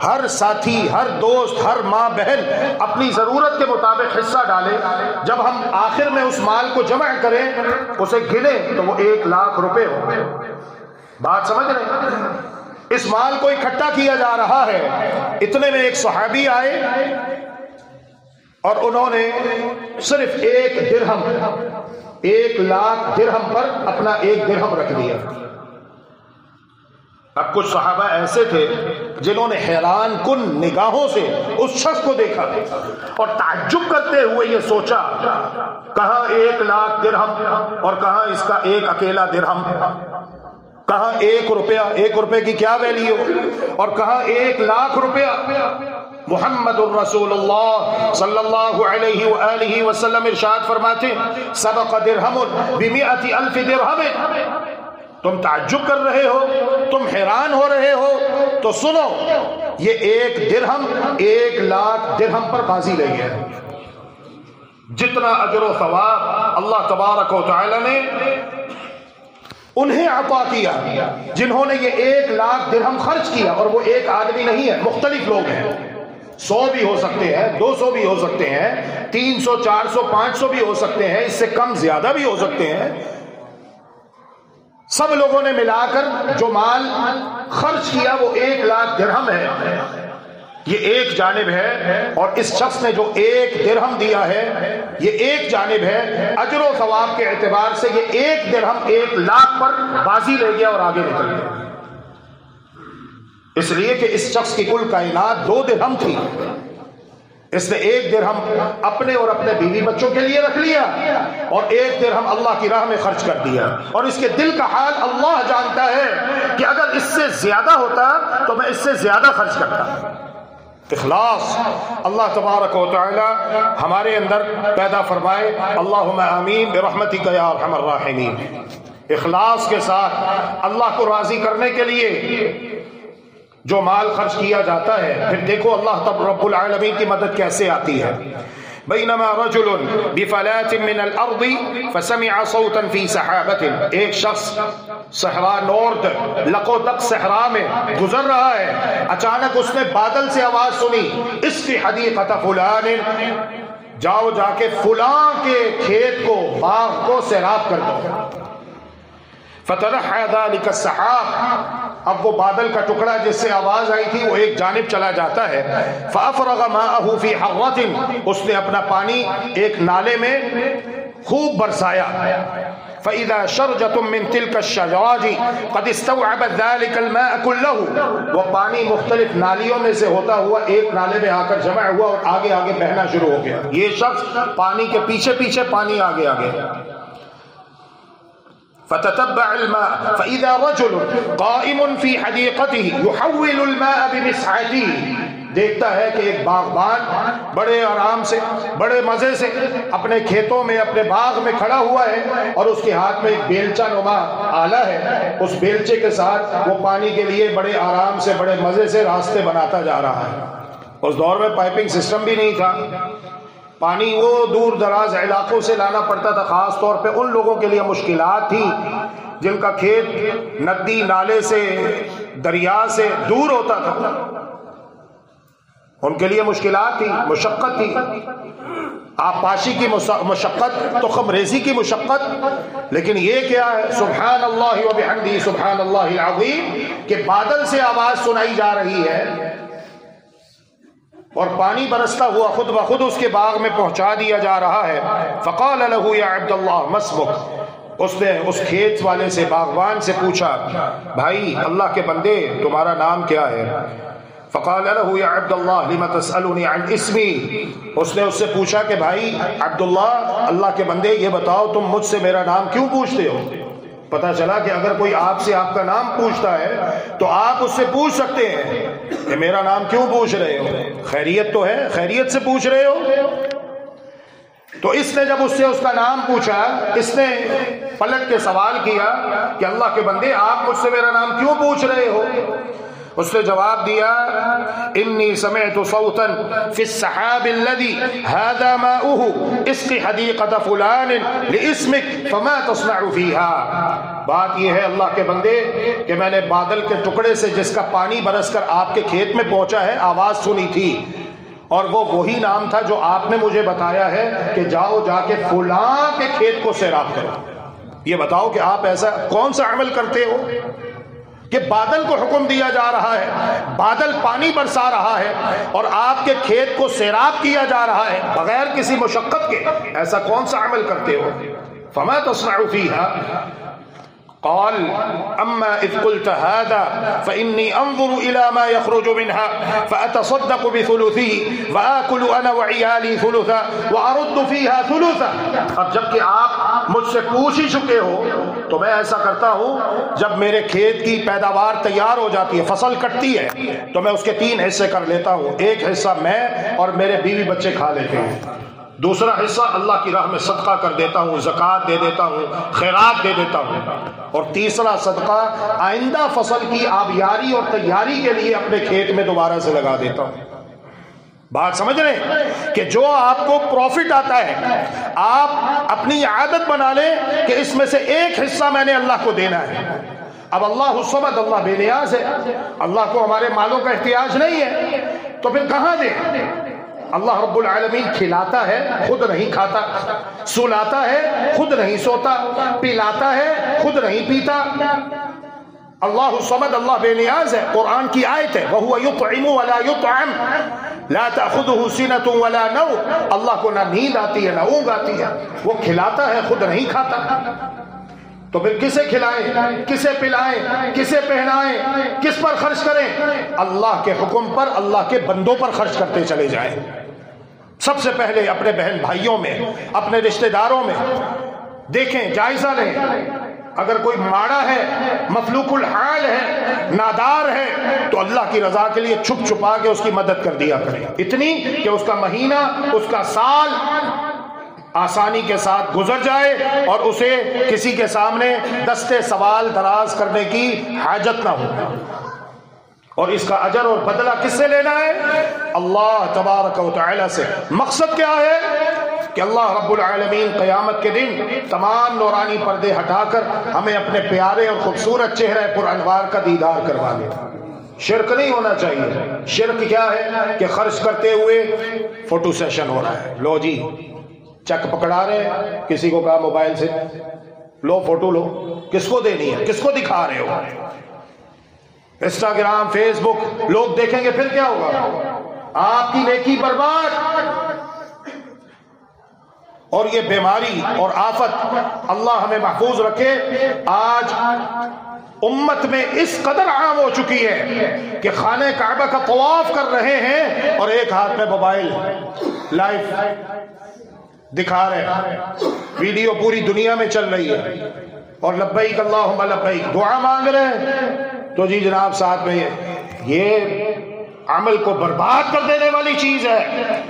ہر ساتھی، ہر دوست، ہر ماں بہن اپنی ضرورت کے مطابق حصہ ڈالے، جب ہم آخر میں اس مال کو جمع کریں، اسے گنے، تو وہ 1,00,000 روپے ہو۔ بات سمجھ رہے ہیں؟ اس مال کو اکٹھا کیا جا رہا ہے۔ اتنے میں ایک صحابی آئے اور انہوں نے صرف 1 درہم، 1,00,000 درہم پر اپنا 1 درہم رکھ دیا۔ اب کچھ صحابہ ایسے تھے جنہوں نے حیران کن نگاہوں سے اس شخص کو دیکھا اور تعجب کرتے ہوئے یہ سوچا، کہاں 1,00,000 درہم اور کہاں اس کا ایک اکیلا درہم۔ کہاں 1 روپیہ، 1 روپے کی کیا ویلیو، اور کہاں 1,00,000 روپیہ۔ محمد الرسول اللہ صلی اللہ علیہ وآلہ وسلم ارشاد فرماتے ہیں سبق درہم ب100 الف درہم۔ تم تعجب کر رہے ہو، تم حیران ہو رہے ہو، تو سنو، یہ 1 درہم 1,00,000 درہم پر بازی لے گیا۔ جتنا اجر و ثواب اللہ تبارک و تعالی نے انہیں عطا کیا جنہوں نے یہ 1,00,000 درہم خرچ کیا، اور وہ ایک آدمی نہیں ہے، مختلف لوگ ہیں، 100 بھی ہو سکتے ہیں، 200 بھی ہو سکتے ہیں، 300 400 500 بھی ہو سکتے ہیں، اس سے کم زیادہ بھی ہو سکتے ہیں۔ سب لوگوں نے ملا کر جو مال خرچ کیا وہ 1,00,000 درہم ہے۔ یہ ایک جانب ہے، اور اس شخص نے جو 1 درہم دیا ہے یہ ایک جانب ہے، اجر و ثواب کے اعتبار سے یہ 1 درہم 1,00,000 پر بازی لے گیا اور آگے نکل گیا، اس لیے کہ اس شخص کی کل کائنات 2 درہم تھی، اس نے 1 درہم اپنے اور اپنے بیوی بچوں کے لیے رکھ لیا، اور 1 درہم اللہ کی راہ میں خرچ کر دیا، اور اس کے دل کا حال اللہ جانتا ہے کہ اگر اس سے زیادہ ہوتا تو میں اس سے زیادہ خرچ کرتا۔ اخلاص اللہ تبارک و تعالی ہمارے اندر پیدا فرمائے، اللہم آمین برحمتک یا ارحم الراحمین۔ اخلاص کے ساتھ اللہ کو راضی کرنے کے لیے جو مال خرچ کیا جاتا ہے، پھر دیکھو اللہ رب العالمین کی مدد کیسے آتی ہے۔ بینما رجل بفلات من الارض فسمع صوتا فی سحابۃ، ایک شخص صحرا نورد لقودق صحرا میں گزر رہا ہے، اچانک اس نے بادل سے آواز سنی، اسقِ حدیقۃ فلان، جاؤ جا کے فلاں کے کھیت کو، باغ کو سیراب کر دو۔ فتنحى ذلك السحاب، اب وہ بادل کا ٹکڑا جس سے آواز آئی تھی وہ ایک جانب چلا جاتا ہے۔ فافرغ ماءه في حرة، اس نے اپنا پانی ایک نالے میں خوب برسایا۔ فإذا شرجة من تلك الشجاج قد استوعبت ذلك الماء كله، وہ پانی مختلف نالیوں میں سے ہوتا ہوا ایک نالے میں آ کر جمع ہوا اور آگے آگے بہنا شروع ہو گیا۔ یہ شخص پانی کے پیچھے پیچھے، پانی آگے آگے۔ فتتبع الماء فإذا رجل قائم في حديقته يحول الماء بمسعته، دیکھتا ہے کہ ایک باغبان بڑے آرام سے، بڑے مزے سے اپنے کھیتوں میں، اپنے باغ میں کھڑا ہوا ہے، اور اس کے ہاتھ میں ایک بیلچہ نما آلہ ہے، اس بیلچے کے ساتھ وہ پانی کے لیے بڑے آرام سے، بڑے مزے سے راستے بناتا جا رہا ہے۔ اس دور میں پائپنگ سسٹم بھی نہیں تھا، پانی وہ دور دراز علاقوں سے لانا پڑتا تھا، خاص طور پہ ان لوگوں کے لیے مشکلات تھی جن کا کھیت ندی نالے سے، دریا سے دور ہوتا تھا، ان کے لیے مشکلات تھی، مشقت تھی، آبپاشی کی مشقت، تخم ریزی کی مشقت۔ لیکن یہ کیا ہے، سبحان اللہ و بحمدہ سبحان اللہ العظیم، کہ بادل سے آواز سنائی جا رہی ہے اور پانی برستا ہوا خود بخود اس کے باغ میں پہنچا دیا جا رہا ہے۔ فقال له یا عبد اللہ ما اسمک، اس نے اس کھیت والے سے، باغبان سے پوچھا، بھائی اللہ کے بندے تمہارا نام کیا ہے؟ فقال له یا عبد اللہ لم تسألنی عن اسمی، اس نے اس سے پوچھا کہ بھائی عبداللہ، اللہ کے بندے یہ بتاؤ تم مجھ سے میرا نام کیوں پوچھتے ہو؟ پتا چلا کہ اگر کوئی آپ سے آپ کا نام پوچھتا ہے تو آپ اس سے پوچھ سکتے ہیں کہ میرا نام کیوں پوچھ رہے ہو، خیریت تو ہے، خیریت سے پوچھ رہے ہو۔ تو اس نے جب اس سے اس کا نام پوچھا، اس نے پلٹ کے سوال کیا کہ اللہ کے بندے آپ مجھ سے میرا نام کیوں پوچھ رہے ہو؟ اس نے جواب دیا، انی سمعت صوتا فی السحاب الذی هذا ماؤه اسق حدیقۃ فلان لاسمک فما تصنع فیها۔ بات یہ ہے اللہ کے بندے کہ میں نے بادل کے ٹکڑے سے جس کا پانی برس کر آپ کے کھیت میں پہنچا ہے آواز سنی تھی، اور وہ وہی نام تھا جو آپ نے مجھے بتایا ہے کہ جاؤ جا کے فلاں کے کھیت کو سیراب کرو۔ یہ بتاؤ کہ آپ ایسا کون سا عمل کرتے ہو کہ بادل کو حکم دیا جا رہا ہے، بادل پانی برسا رہا ہے، اور آپ کے کھیت کو سیراب کیا جا رہا ہے بغیر کسی مشقت کے، ایسا کون سا عمل کرتے ہو؟ فما تصنع فیها؟ قال اما اذ قلت هذا فاني انظر الى ما يخرج منها فاتصدق بثلثه واكل انا وعيالي ثلثا وارد فيها ثلثا۔ اب جب کہ آپ مجھ سے پوچھ ہی چکے ہو تو میں ایسا کرتا ہوں جب میرے کھیت کی پیداوار تیار ہو جاتی ہے، فصل کٹتی ہے، تو میں اس کے 3 حصے کر لیتا ہوں. ایک حصہ میں اور میرے بیوی بچے کھا لیتے ہیں، دوسرا حصہ اللہ کی راہ میں صدقہ کر دیتا ہوں، زکوٰۃ دے دیتا ہوں، خیرات دے دیتا ہوں، اور تیسرا صدقہ آئندہ فصل کی آبیاری اور تیاری کے لیے اپنے کھیت میں دوبارہ سے لگا دیتا ہوں. بات سمجھ رہے ہیں کہ جو آپ کو پروفٹ آتا ہے آپ اپنی عادت بنا لیں کہ اس میں سے ایک حصہ میں نے اللہ کو دینا ہے. اب اللہ الصمد، اللہ بے نیاز ہے، اللہ کو ہمارے مالوں کا احتیاج نہیں ہے، تو پھر کہاں دیں؟ اللہ رب العالمین کھلاتا ہے، خود نہیں کھاتا، سلاتا ہے، خود نہیں سوتا، پلاتا ہے، خود نہیں پیتا. اللہ الصمد، اللہ بے نیاز ہے. قرآن کی آیت ہے وَهُوَ يُطْعِمُ وَلَا يُطْعَمُ لَا تَأْخُذُهُ سِنَةٌ وَلَا نَوْمٌ. اللہ کو نہ نیند آتی ہے نہ اونگ آتی ہے، وہ کھلاتا ہے، خود نہیں کھاتا. تو پھر کسے کھلائیں، کسے پلائیں، کسے پہنائیں، کس پر خرچ کریں؟ اللہ کے حکم پر، اللہ کے بندوں پر خرچ کرتے چلے جائیں. سب سے پہلے اپنے بہن بھائیوں میں، اپنے رشتہ داروں میں دیکھیں، جائزہ لیں. اگر کوئی ماڑا ہے، مفلوق الحال ہے، نادار ہے، تو اللہ کی رضا کے لیے چھپ چھپا کے اس کی مدد کر دیا کریں، اتنی کہ اس کا مہینہ، اس کا سال آسانی کے ساتھ گزر جائے اور اسے کسی کے سامنے دستے سوال دراز کرنے کی حاجت نہ ہو. اور اس کا اجر اور بدلہ کس سے لینا ہے؟ اللہ تبارک و تعالی سے. مقصد کیا ہے؟ کہ اللہ رب العالمین قیامت کے دن تمام نورانی پردے ہٹا کر ہمیں اپنے پیارے اور خوبصورت چہرے پر انوار کا دیدار کروا دے. شرک نہیں ہونا چاہیے. شرک کیا ہے کہ خرچ کرتے ہوئے فوٹو سیشن ہو رہا ہے، لو جی چک پکڑا رہے ہیں، کسی کو کہا موبائل سے لو فوٹو لو، کس کو دینی ہے، کس کو دکھا رہے ہو؟ انسٹاگرام، فیس بک لوگ دیکھیں گے، پھر کیا ہوگا؟ آپ کی نیکی برباد. اور یہ بیماری اور آفت اللہ ہمیں محفوظ رکھے. آج امت میں اس قدر عام ہو چکی ہے کہ خانہ کعبہ کا طواف کر رہے ہیں اور ایک ہاتھ میں موبائل لائیو دکھا رہے ہیں، ویڈیو پوری دنیا میں چل رہی ہے، اور لبیک اللہم لبیک دعا مانگ رہے ہیں. تو جی جناب ساتھ میں یہ عمل کو برباد کر دینے والی چیز ہے،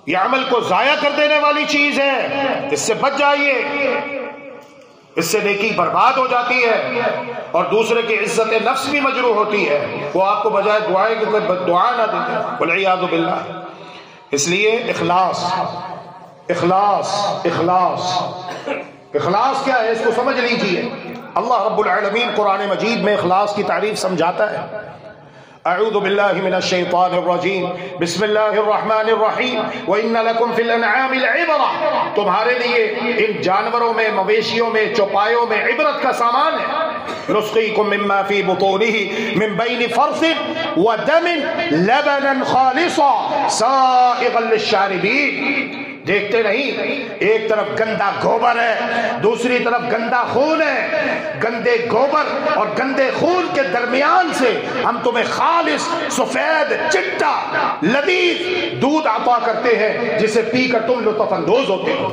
یہ عمل کو ضائع کر دینے والی چیز ہے. اس سے بچ جائیے، اس سے نیکی برباد ہو جاتی ہے اور دوسرے کی عزت نفس بھی مجروح ہوتی ہے. وہ آپ کو بجائے دعائیں کہ کوئی دعا نہ دیتے، والعیاذ باللہ. اس لیے اخلاص، اخلاص، اخلاص. اخلاص کیا ہے اس کو سمجھ لیجیے. اللہ رب العالمین قرآن مجید میں اخلاص کی تعریف سمجھاتا ہے. اعوذ باللہ من الشیطان الرجیم، بسم اللہ الرحمن الرحیم. وَإِنَّ لَكُمْ فِي الْأَنْعَامِ الْعِبْرَةَ. تمہارے لیے ان جانوروں میں، مویشیوں میں، چوپایوں میں عبرت کا سامان ہے. نُسْقِيكُم مِّمَّا فِي بُطُونِهِ مِن بَيْنِ فَرْثٍ وَدَمٍ لَبَنًا خَالِصًا سَائِغًا لِلشَّارِبِينَ. دیکھتے نہیں، ایک طرف گندا گوبر ہے، دوسری طرف گندا خون ہے. گندے گوبر اور گندے خون کے درمیان سے ہم تمہیں خالص، سفید، چٹا، لذیذ دودھ عطا کرتے ہیں جسے پی کر تم لطف اندوز ہوتے ہو.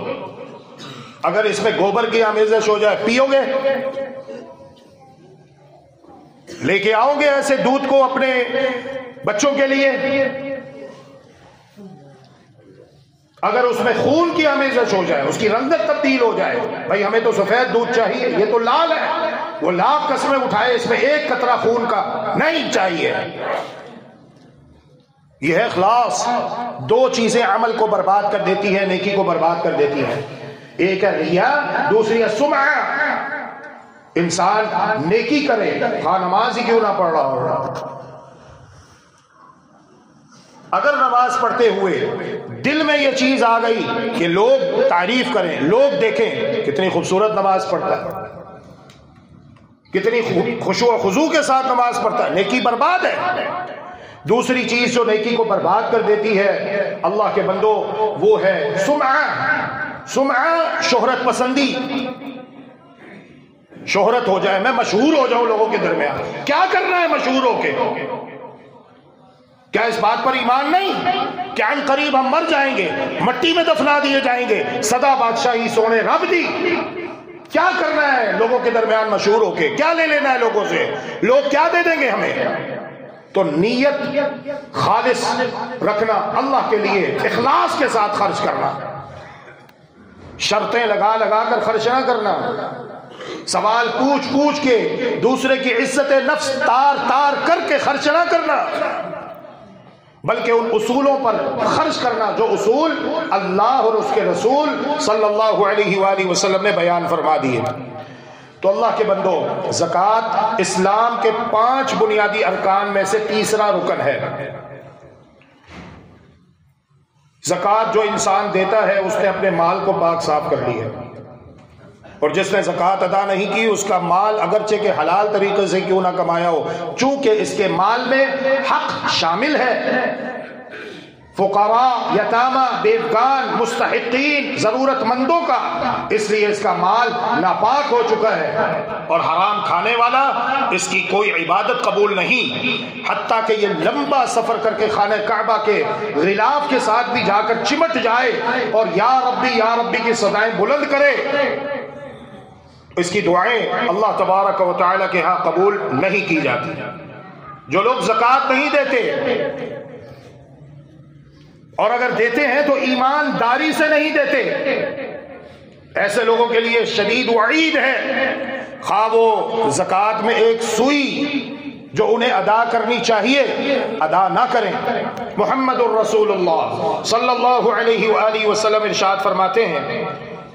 اگر اس میں گوبر کی آمیزش ہو جائے، پیو گے؟ لے کے آؤ گے ایسے دودھ کو اپنے بچوں کے لیے؟ اگر اس میں خون کی آمیزش ہو جائے، اس کی رنگت تبدیل ہو جائے، بھائی ہمیں تو سفید دودھ چاہیے، یہ تو لال ہے، وہ لاکھ قسمیں اٹھائے، اس میں ایک قطرہ خون کا نہیں چاہیے. یہ ہے اخلاص. دو چیزیں عمل کو برباد کر دیتی ہیں، نیکی کو برباد کر دیتی ہیں. ایک ہے ریا، دوسری ہے سمعہ. انسان نیکی کرے، ہاں نماز ہی کیوں نہ پڑھ رہا ہو، اگر نماز پڑھتے ہوئے دل میں یہ چیز آ گئی کہ لوگ تعریف کریں، لوگ دیکھیں کتنی خوبصورت نماز پڑھتا ہے، کتنی خشوع و خضوع کے ساتھ نماز پڑھتا ہے، نیکی برباد ہے. دوسری چیز جو نیکی کو برباد کر دیتی ہے اللہ کے بندو، وہ ہے سمعہ. سمعہ شہرت پسندی. شہرت ہو جائے، میں مشہور ہو جاؤں لوگوں کے درمیان. کیا کرنا ہے مشہور ہو کے؟ کیا اس بات پر ایمان نہیں کہ عن قریب ہم مر جائیں گے، مٹی میں دفنا دیے جائیں گے؟ سدا بادشاہی سونے رب دی. کیا کرنا ہے لوگوں کے درمیان مشہور ہو کے؟ کیا لے لینا ہے لوگوں سے؟ لوگ کیا دے دیں گے ہمیں؟ تو نیت خالص رکھنا، اللہ کے لیے اخلاص کے ساتھ خرچ کرنا، شرطیں لگا لگا کر خرچ نہ کرنا، سوال پوچھ پوچھ کے دوسرے کی عزت نفس تار تار کر کے خرچ نہ کرنا، بلکہ ان اصولوں پر خرچ کرنا جو اصول اللہ اور اس کے رسول صلی اللہ علیہ وآلہ وسلم نے بیان فرما دیے۔ تو اللہ کے بندو، زکوٰۃ اسلام کے 5 بنیادی ارکان میں سے تیسرا رکن ہے۔ زکوٰۃ جو انسان دیتا ہے اس نے اپنے مال کو پاک صاف کر لی ہے، اور جس نے زکوٰۃ ادا نہیں کی اس کا مال اگرچہ کہ حلال طریقے سے کیوں نہ کمایا ہو، چونکہ اس کے مال میں حق شامل ہے، فقراء، یتامى، بیوگان، مستحقین، ضرورت مندوں کا، اس لیے اس کا مال ناپاک ہو چکا ہے، اور حرام کھانے والا اس کی کوئی عبادت قبول نہیں، حتیٰ کہ یہ لمبا سفر کر کے خانہ کعبہ کے غلاف کے ساتھ بھی جا کر چمٹ جائے اور یا ربی کی صدائیں بلند کرے، اس کی دعائیں اللہ تبارک و تعالی کے ہاں قبول نہیں کی جاتی۔ جو لوگ زکوٰۃ نہیں دیتے، اور اگر دیتے ہیں تو ایمانداری سے نہیں دیتے، ایسے لوگوں کے لیے شدید وعید ہے، خواہ وہ زکوٰۃ میں ایک سوئی جو انہیں ادا کرنی چاہیے ادا نہ کریں۔ محمد الرسول اللہ صلی اللہ علیہ وآلہ وسلم ارشاد فرماتے ہیں،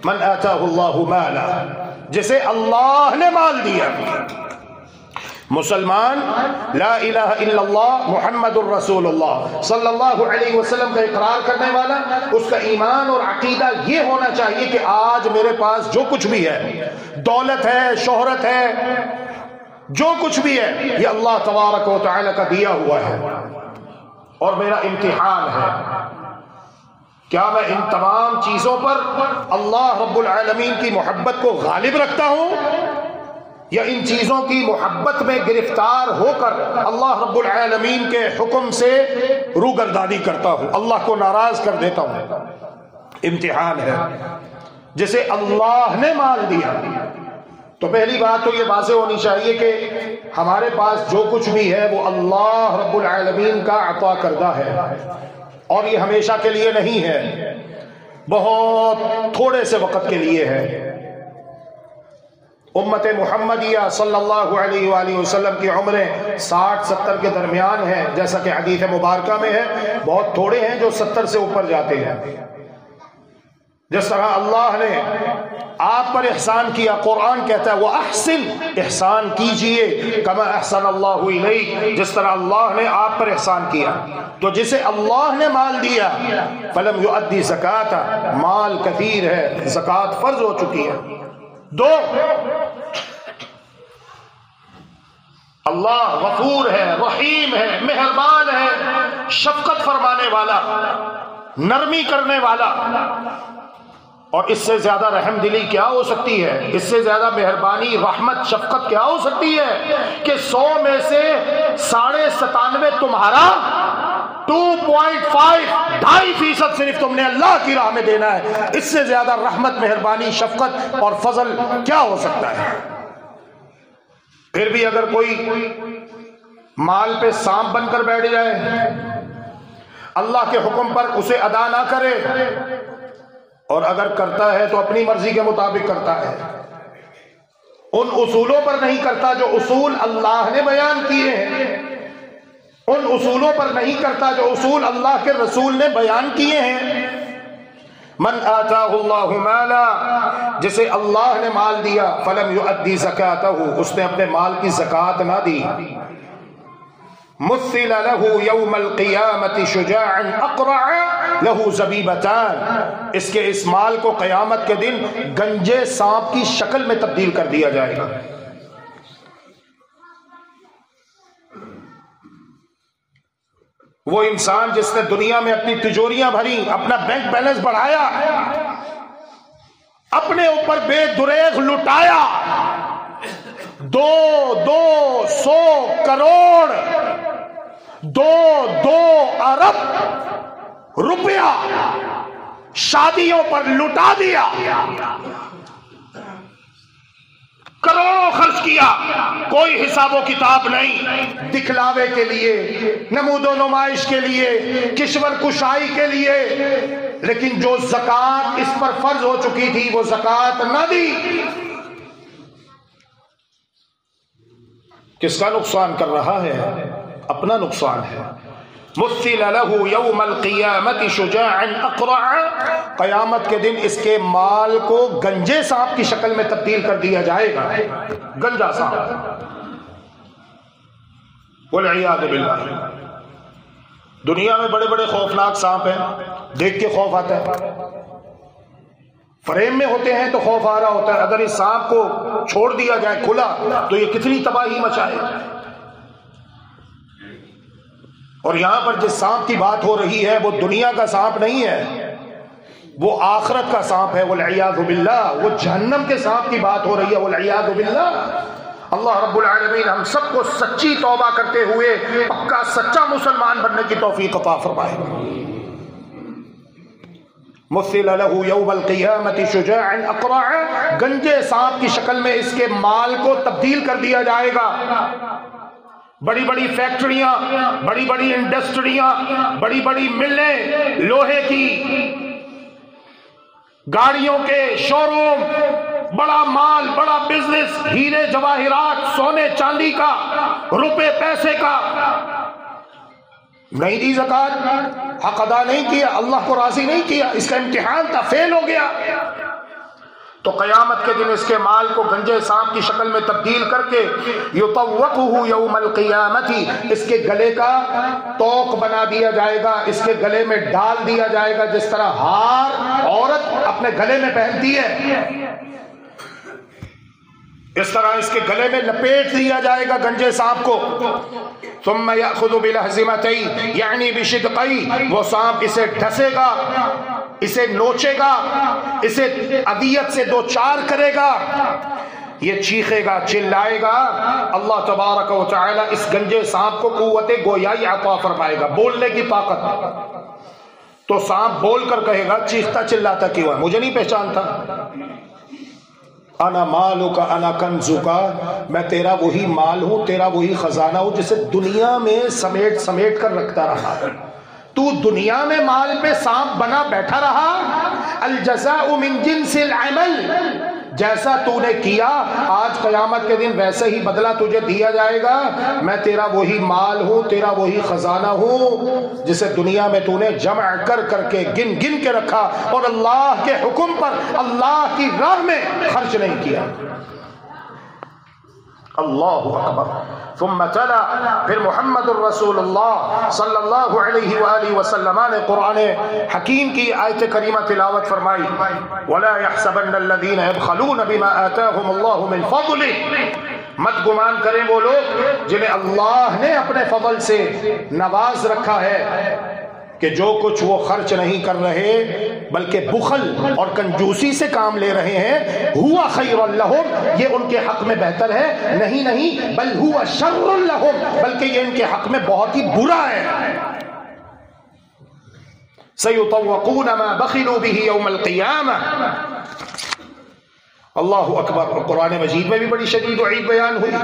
من آتاہ اللہ مالا، جسے اللہ نے مال دیا، مسلمان لا الہ الا اللہ محمد الرسول اللہ صلی اللہ علیہ وسلم کا اقرار کرنے والا، اس کا ایمان اور عقیدہ یہ ہونا چاہیے کہ آج میرے پاس جو کچھ بھی ہے، دولت ہے، شہرت ہے، جو کچھ بھی ہے، یہ اللہ تبارک و تعالی کا دیا ہوا ہے اور میرا امتحان ہے۔ کیا میں ان تمام چیزوں پر اللہ رب العالمین کی محبت کو غالب رکھتا ہوں، یا ان چیزوں کی محبت میں گرفتار ہو کر اللہ رب العالمین کے حکم سے روگردانی کرتا ہوں، اللہ کو ناراض کر دیتا ہوں؟ امتحان ہے۔ جسے اللہ نے مال دیا، تو پہلی بات تو یہ واضح ہونی چاہیے کہ ہمارے پاس جو کچھ بھی ہے وہ اللہ رب العالمین کا عطا کردہ ہے، اور یہ ہمیشہ کے لیے نہیں ہے، بہت تھوڑے سے وقت کے لیے ہے۔ امت محمدیہ صلی اللہ علیہ وآلہ وسلم کی عمریں 60-70 کے درمیان ہیں، جیسا کہ حدیث مبارکہ میں ہے، بہت تھوڑے ہیں جو 70 سے اوپر جاتے ہیں۔ جس طرح اللہ نے آپ پر احسان کیا، قرآن کہتا ہے وَأَحْسِن، احسان کیجئے، كَمَا أَحْسَنَ اللَّهُ إِلَيْكَ، جس طرح اللہ نے آپ پر احسان کیا۔ تو جسے اللہ نے مال دیا فَلَمْ يُؤَدِّ زَكَاةً، مال کثیر ہے، زکوٰۃ فرض ہو چکی ہے۔ 2، اللہ غفور ہے، رحیم ہے، مہربان ہے، شفقت فرمانے والا، نرمی کرنے والا، اور اس سے زیادہ رحم دلی کیا ہو سکتی ہے؟ اس سے زیادہ مہربانی، رحمت، شفقت کیا ہو سکتی ہے کہ 100 میں سے 97.5 تمہارا، 2.5% صرف تم نے اللہ کی راہ میں دینا ہے۔ اس سے زیادہ رحمت، مہربانی، شفقت اور فضل کیا ہو سکتا ہے؟ پھر بھی اگر کوئی مال پہ سانپ بن کر بیٹھ جائے، اللہ کے حکم پر اسے ادا نہ کرے، اور اگر کرتا ہے تو اپنی مرضی کے مطابق کرتا ہے، ان اصولوں پر نہیں کرتا جو اصول اللہ نے بیان کیے ہیں، ان اصولوں پر نہیں کرتا جو اصول اللہ کے رسول نے بیان کیے ہیں۔ من آتاہ اللہ مالا، جسے اللہ نے مال دیا، فلم یؤدی زکاتہ، اس نے اپنے مال کی زکوٰۃ نہ دی، مثل له یوم القیامت شجاعا اقرع له زبیبتان، اس کے اس مال کو قیامت کے دن گنجے سانپ کی شکل میں تبدیل کر دیا جائے گا۔ وہ انسان جس نے دنیا میں اپنی تجوریاں بھری، اپنا بینک بیلنس بڑھایا، اپنے اوپر بے دریغ لٹایا، 200 کروڑ 2 ارب روپیہ شادیوں پر لٹا دیا، کروڑوں خرچ کیا، کوئی حساب و کتاب نہیں، دکھلاوے کے لیے، نمود و نمائش کے لیے، کشور کشائی کے لیے، لیکن جو زکوٰۃ اس پر فرض ہو چکی تھی وہ زکوٰۃ نہ دی۔ کس کا نقصان کر رہا ہے؟ اپنا نقصان ہے۔ مثل له یوم القیامت شجاعا اقرعا، قیامت کے دن اس کے مال کو گنجے سانپ کی شکل میں تبدیل کر دیا جائے گا، گنجا سانپ، والعیاذ باللہ۔ دنیا میں بڑے بڑے خوفناک سانپ ہیں، دیکھ کے خوف آتا ہے، فریم میں ہوتے ہیں تو خوف آ رہا ہوتا ہے، اگر اس سانپ کو چھوڑ دیا جائے کھلا تو یہ کتنی تباہی مچائے۔ اور یہاں پر جس سانپ کی بات ہو رہی ہے وہ دنیا کا سانپ نہیں ہے، وہ آخرت کا سانپ ہے، والعیاذ باللہ، وہ جہنم کے سانپ کی بات ہو رہی ہے، والعیاذ باللہ۔ اللہ رب العالمین ہم سب کو سچی توبہ کرتے ہوئے پکا سچا مسلمان بننے کی توفیق عطا فرمائے۔ مثل له یوم القیامت شجاعا اقرعا، گنجے سانپ کی شکل میں اس کے مال کو تبدیل کر دیا جائے گا۔ بڑی بڑی فیکٹریاں، بڑی بڑی انڈسٹریاں، بڑی بڑی ملیں، لوہے کی گاڑیوں کے شو روم، بڑا مال، بڑا بزنس، ہیرے جواہرات، سونے چاندی کا، روپے پیسے کا، نہیں دی زکوٰۃ، حق ادا نہیں کیا، اللہ کو راضی نہیں کیا، اس کا امتحان تھا، فیل ہو گیا، تو قیامت کے دن اس کے مال کو گنجے سانپ کی شکل میں تبدیل کر کے یطوقہ یوم القیامت، اس کے گلے کا توق بنا دیا جائے گا، اس کے گلے میں ڈال دیا جائے گا، جس طرح ہار عورت اپنے گلے میں پہنتی ہے، اس طرح اس کے گلے میں لپیٹ دیا جائے گا گنجے سانپ کو۔ ثم یأخذ بلہزمتئی یعنی بشدقئی، وہ سانپ اسے ڈھسے گا، اسے نوچے گا، اسے اذیت سے دو چار کرے گا، یہ چیخے گا، چلائے گا، اللہ تبارک و تعالی اس گنجے سانپ کو قوت گویائی عطا فرمائے گا، بولنے کی طاقت۔ تو سانپ بول کر کہے گا، چیختا چلاتا کیوں ہے، مجھے نہیں پہچانتا، انا مالک انا کنزک، میں تیرا وہی مال ہوں، تیرا وہی خزانہ ہوں جسے دنیا میں سمیٹ سمیٹ کر رکھتا رہا، تو دنیا میں مال پہ سانپ بنا بیٹھا رہا۔ الجزاء من جنس العمل، جیسا تو نے کیا آج قیامت کے دن ویسے ہی بدلہ تجھے دیا جائے گا، میں تیرا وہی مال ہوں، تیرا وہی خزانہ ہوں جسے دنیا میں تو نے جمع کر کر کے گن گن کے رکھا اور اللہ کے حکم پر اللہ کی راہ میں خرچ نہیں کیا۔ اللہ اکبر۔ ثم تلا، پھر محمد الرسول اللہ صلی اللہ علیہ وآلہ وسلم نے قرآن حکیم کی آیت کریمہ تلاوت فرمائی، وَلَا يَحْسَبَنَّ الَّذِينَ يَبْخَلُونَ بِمَا آتَاهُمُ اللَّهُ مِنْ فَضْلِهِ، مت گمان کریں وہ لوگ جنہیں اللہ نے اپنے فضل سے نواز رکھا ہے کہ جو کچھ وہ خرچ نہیں کر رہے بلکہ بخل اور کنجوسی سے کام لے رہے ہیں، ہوا خیر لہم، یہ ان کے حق میں بہتر ہے، نہیں بل ہوا شر لہم، بلکہ یہ ان کے حق میں بہت ہی برا ہے۔ سیطوقون ما بخلوا به یوم القیامہ۔ اللہ اکبر۔ قرآن مجید میں بھی بڑی شدید وعید بیان ہوئی،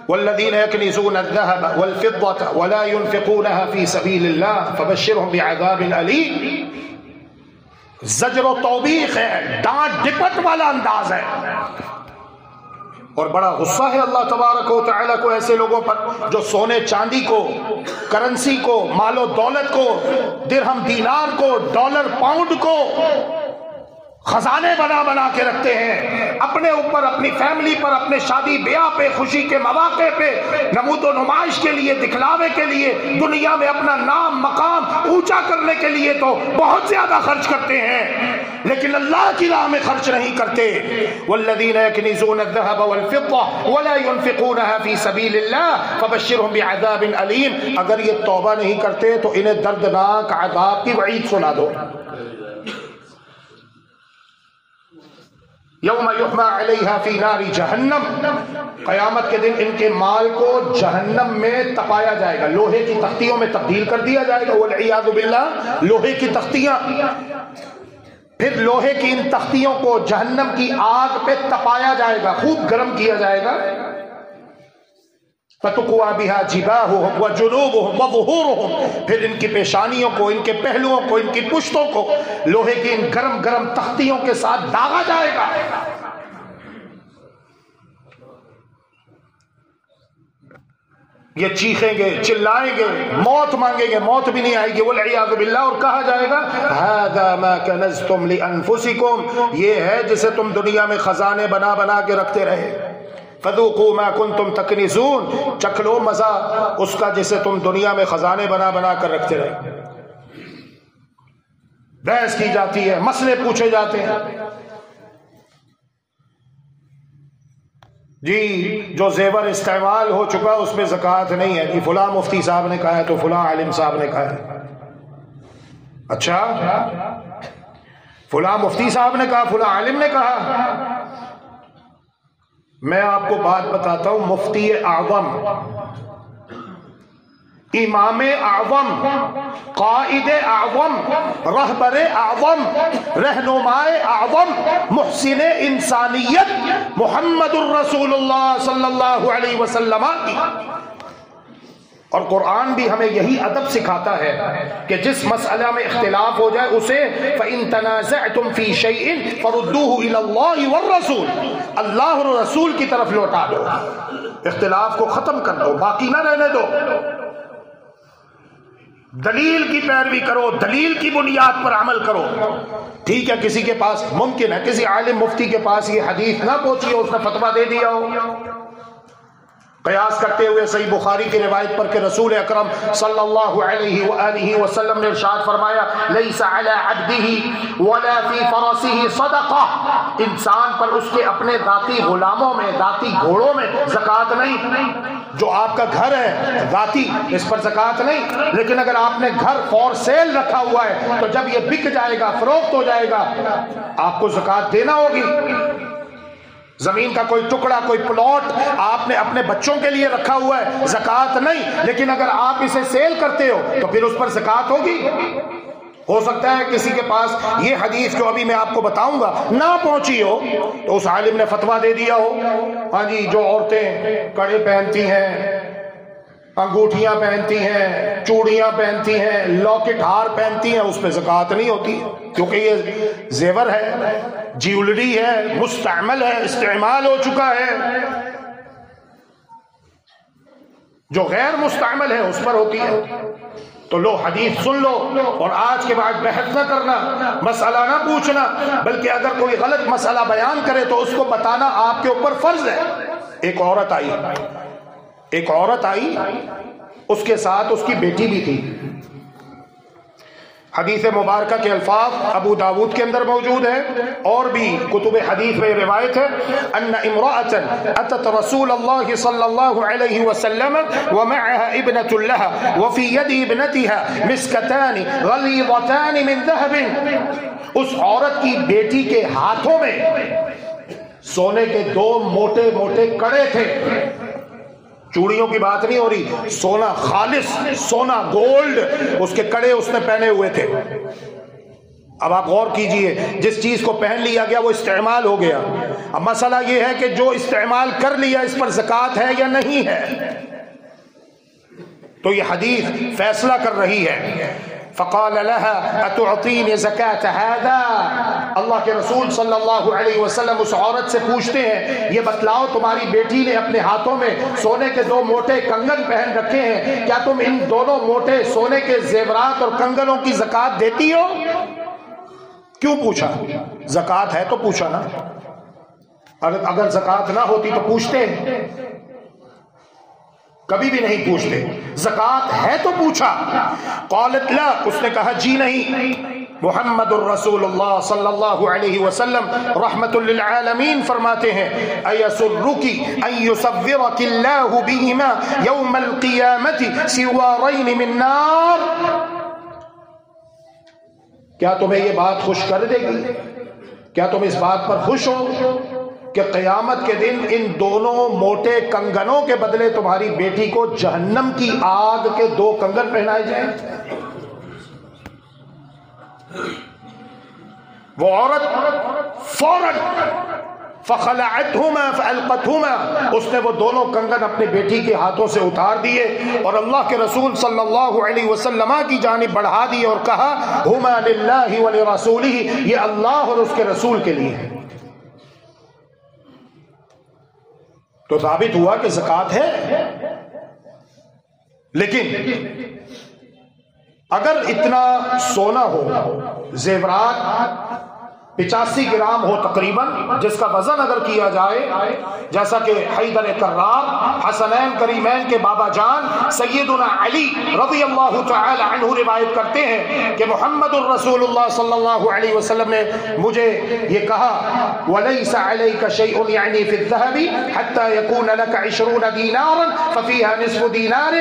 والذین یکنزون الذهب والفضة ولا ينفقونها في سبيل الله فبشرهم بعذاب علیم۔ زجر و توبیخ ہے، ڈانٹ ڈپٹ والا انداز ہے، اور بڑا غصہ ہے اللہ تبارک و تعالیٰ کو ایسے لوگوں پر جو سونے چاندی کو، کرنسی کو، مال و دولت کو، درہم دینار کو، ڈالر پاؤنڈ کو خزانے بنا بنا کے رکھتے ہیں، اپنے اوپر، اپنی فیملی پر، اپنے شادی بیاہ پہ، خوشی کے مواقع پہ، نمود و نمائش کے لیے، دکھلاوے کے لیے، دنیا میں اپنا نام مقام اونچا کرنے کے لیے تو بہت زیادہ خرچ کرتے ہیں، لیکن اللہ کی راہ میں خرچ نہیں کرتے۔ والذین یکنزون الذهب والفضة ولا ينفقونها في سبيل الله فبشرهم بعذاب علیم۔ اگر یہ توبہ نہیں کرتے تو انہیں دردناک عذاب کی وعید سنا دو۔ یوم یحمى علیہا فی نار جہنم، قیامت کے دن ان کے مال کو جہنم میں تپایا جائے گا، لوہے کی تختیوں میں تبدیل کر دیا جائے گا، والعیاذ باللہ، لوہے کی تختیاں، پھر لوہے کی ان تختیوں کو جہنم کی آگ پہ تپایا جائے گا، خوب گرم کیا جائے گا. فَتُقْوَى بِهَا جِبَاهُهُمْ وَجُنُوبُهُمْ وَظُهُورُهُمْ، پھر ان کی پیشانیوں کو، ان کے پہلوؤں کو، ان کی پشتوں کو لوہے کی ان گرم گرم تختیوں کے ساتھ داغا جائے گا. یہ چیخیں گے، چلائیں گے، موت مانگیں گے، موت بھی نہیں آئے گی والعیاذ باللہ. اور کہا جائے گا هَذَا مَا كَنَزْتُمْ لِأَنفُسِكُمْ، یہ ہے جسے تم دنیا میں خزانے بنا بنا کے رکھتے رہے. فَذُوقُوا مَا كُنْتُمْ تَكْنِزُونَ، چکھ لو مزہ اس کا جسے تم دنیا میں خزانے بنا بنا کر رکھتے رہے. بحث کی جاتی ہے، مسئلے پوچھے جاتے ہیں. جی جو زیور استعمال ہو چکا اس میں زکوٰۃ نہیں ہے. جی فلاں مفتی صاحب نے کہا ہے تو فلاں عالم صاحب نے کہا ہے. اچھا فلاں مفتی صاحب نے کہا، فلاں عالم نے کہا. میں آپ کو بات بتاتا ہوں، مفتی اعظم، امام اعظم، قائد اعظم، رہبر اعظم، رہنمائے اعظم، محسن انسانیت محمد الرسول اللہ صلی اللہ علیہ وسلم کی. اور قرآن بھی ہمیں یہی ادب سکھاتا ہے کہ جس مسئلہ میں اختلاف ہو جائے اسے فَإِن تَنَازَعْتُمْ فِي شَيْءٍ فَرُدُّوهُ إِلَى اللَّهِ وَالرَّسُولِ، اللہ اور رسول کی طرف لوٹا دو، اختلاف کو ختم کر دو، باقی نہ رہنے دو. دلیل کی پیروی کرو، دلیل کی بنیاد پر عمل کرو. ٹھیک ہے کسی کے پاس ممکن ہے کسی عالم مفتی کے پاس یہ حدیث نہ پہنچی ہو، اس نے فتویٰ دے دیا ہو، قیاس کرتے ہوئے صحیح بخاری کی روایت پر کہ رسول اکرم صلی اللہ علیہ وآلہ وسلم نے ارشاد فرمایا لیس علی عبدہ ولا فی فرسہ صدقہ، انسان پر اس کے اپنے ذاتی غلاموں میں، ذاتی گھوڑوں میں زکوٰۃ نہیں. جو آپ کا گھر ہے ذاتی، اس پر زکوٰۃ نہیں. لیکن اگر آپ نے گھر فور سیل رکھا ہوا ہے تو جب یہ بک جائے گا، فروخت ہو جائے گا، آپ کو زکوٰۃ دینا ہوگی. زمین کا کوئی ٹکڑا، کوئی پلاٹ آپ نے اپنے بچوں کے لیے رکھا ہوا ہے، زکوٰۃ نہیں. لیکن اگر آپ اسے سیل کرتے ہو تو پھر اس پر زکوٰۃ ہوگی. ہو سکتا ہے کسی کے پاس یہ حدیث جو ابھی میں آپ کو بتاؤں گا نہ پہنچی ہو تو اس عالم نے فتویٰ دے دیا ہو. ہاں جی جو عورتیں کڑے پہنتی ہیں، انگوٹھیاں پہنتی ہیں، چوڑیاں پہنتی ہیں، لاکٹ ہار پہنتی ہیں، اس پہ زکوٰۃ نہیں ہوتی کیونکہ یہ زیور ہے، جیولری ہے، مستعمل ہے، استعمال ہو چکا ہے. جو غیر مستعمل ہے اس پر ہوتی ہے. تو لو حدیث سن لو اور آج کے بعد بحث نہ کرنا، مسئلہ نہ پوچھنا، بلکہ اگر کوئی غلط مسئلہ بیان کرے تو اس کو بتانا آپ کے اوپر فرض ہے. ایک عورت آئی، اس کے ساتھ اس کی بیٹی بھی تھی. حدیث مبارکہ کے الفاظ ابو داود کے اندر موجود ہے اور بھی کتب حدیث میں روایت ہے ان امرأة اتت رسول اللہ صلی اللہ علیہ وسلم ومعها ابنة لها وفي يد ابنتها مسكتان غليظتان من ذهب. اس عورت کی بیٹی کے ہاتھوں میں سونے کے دو موٹے موٹے کڑے تھے. چوڑیوں کی بات نہیں ہو رہی، سونا خالص، سونا گولڈ، اس کے کڑے اس نے پہنے ہوئے تھے. اب آپ غور کیجئے، جس چیز کو پہن لیا گیا وہ استعمال ہو گیا. اب مسئلہ یہ ہے کہ جو استعمال کر لیا اس پر زکوٰۃ ہے یا نہیں ہے. تو یہ حدیث فیصلہ کر رہی ہے. فقال لها اتعطيني زكاة هذا، اللہ کے رسول صلی اللہ علیہ وسلم اس عورت سے پوچھتے ہیں یہ بتلاؤ تمہاری بیٹی نے اپنے ہاتھوں میں سونے کے دو موٹے کنگن پہن رکھے ہیں، کیا تم ان دونوں موٹے سونے کے زیورات اور کنگنوں کی زکوٰۃ دیتی ہو؟ کیوں پوچھا؟ زکوٰۃ ہے تو پوچھا نا، اگر زکوٰۃ نہ ہوتی تو پوچھتے؟ کبھی بھی نہیں پوچھتے. زکوٰۃ ہے تو پوچھا. قالت لا، اس نے کہا جی نہیں. محمد الرسول اللہ صلی اللہ علیہ وسلم رحمت للعالمین فرماتے ہیں ایسرکی ان یصورک اللہ بہما یوم القیامت سوارین من نار، کیا تمہیں یہ بات خوش کر دے گی؟ کیا تم اس بات پر خوش ہو کہ قیامت کے دن ان دونوں موٹے کنگنوں کے بدلے تمہاری بیٹی کو جہنم کی آگ کے دو کنگن پہنائے جائیں؟ وہ عورت فوراً فخلعتهما فالقتهما، اس نے وہ دونوں کنگن اپنے بیٹی کے ہاتھوں سے اتار دیے اور اللہ کے رسول صلی اللہ علیہ وسلم کی جانب بڑھا دیے اور کہا ہما للہ ولرسولہ، یہ اللہ اور اس کے رسول کے لیے ہے۔ تو ثابت ہوا کہ زکوٰۃ ہے، لیکن اگر اتنا سونا ہو، زیورات 85 گرام ہو تقریباً، جس کا وزن اگر کیا جائے، جیسا کہ حیدر کرار حسنین کریمین کے بابا جان سیدنا علی رضی اللہ تعالی عنہ روایت کرتے ہیں کہ محمد الرسول اللہ صلی اللہ علیہ وسلم نے مجھے یہ کہا وَلَيْسَ عَلَيْكَ شَيْءٌ یعنی فِي الذَّهَبِ حَتَّى يَكُونَ لَكَ 20 دینارا فَفِيهَا نِصْفُ دینار،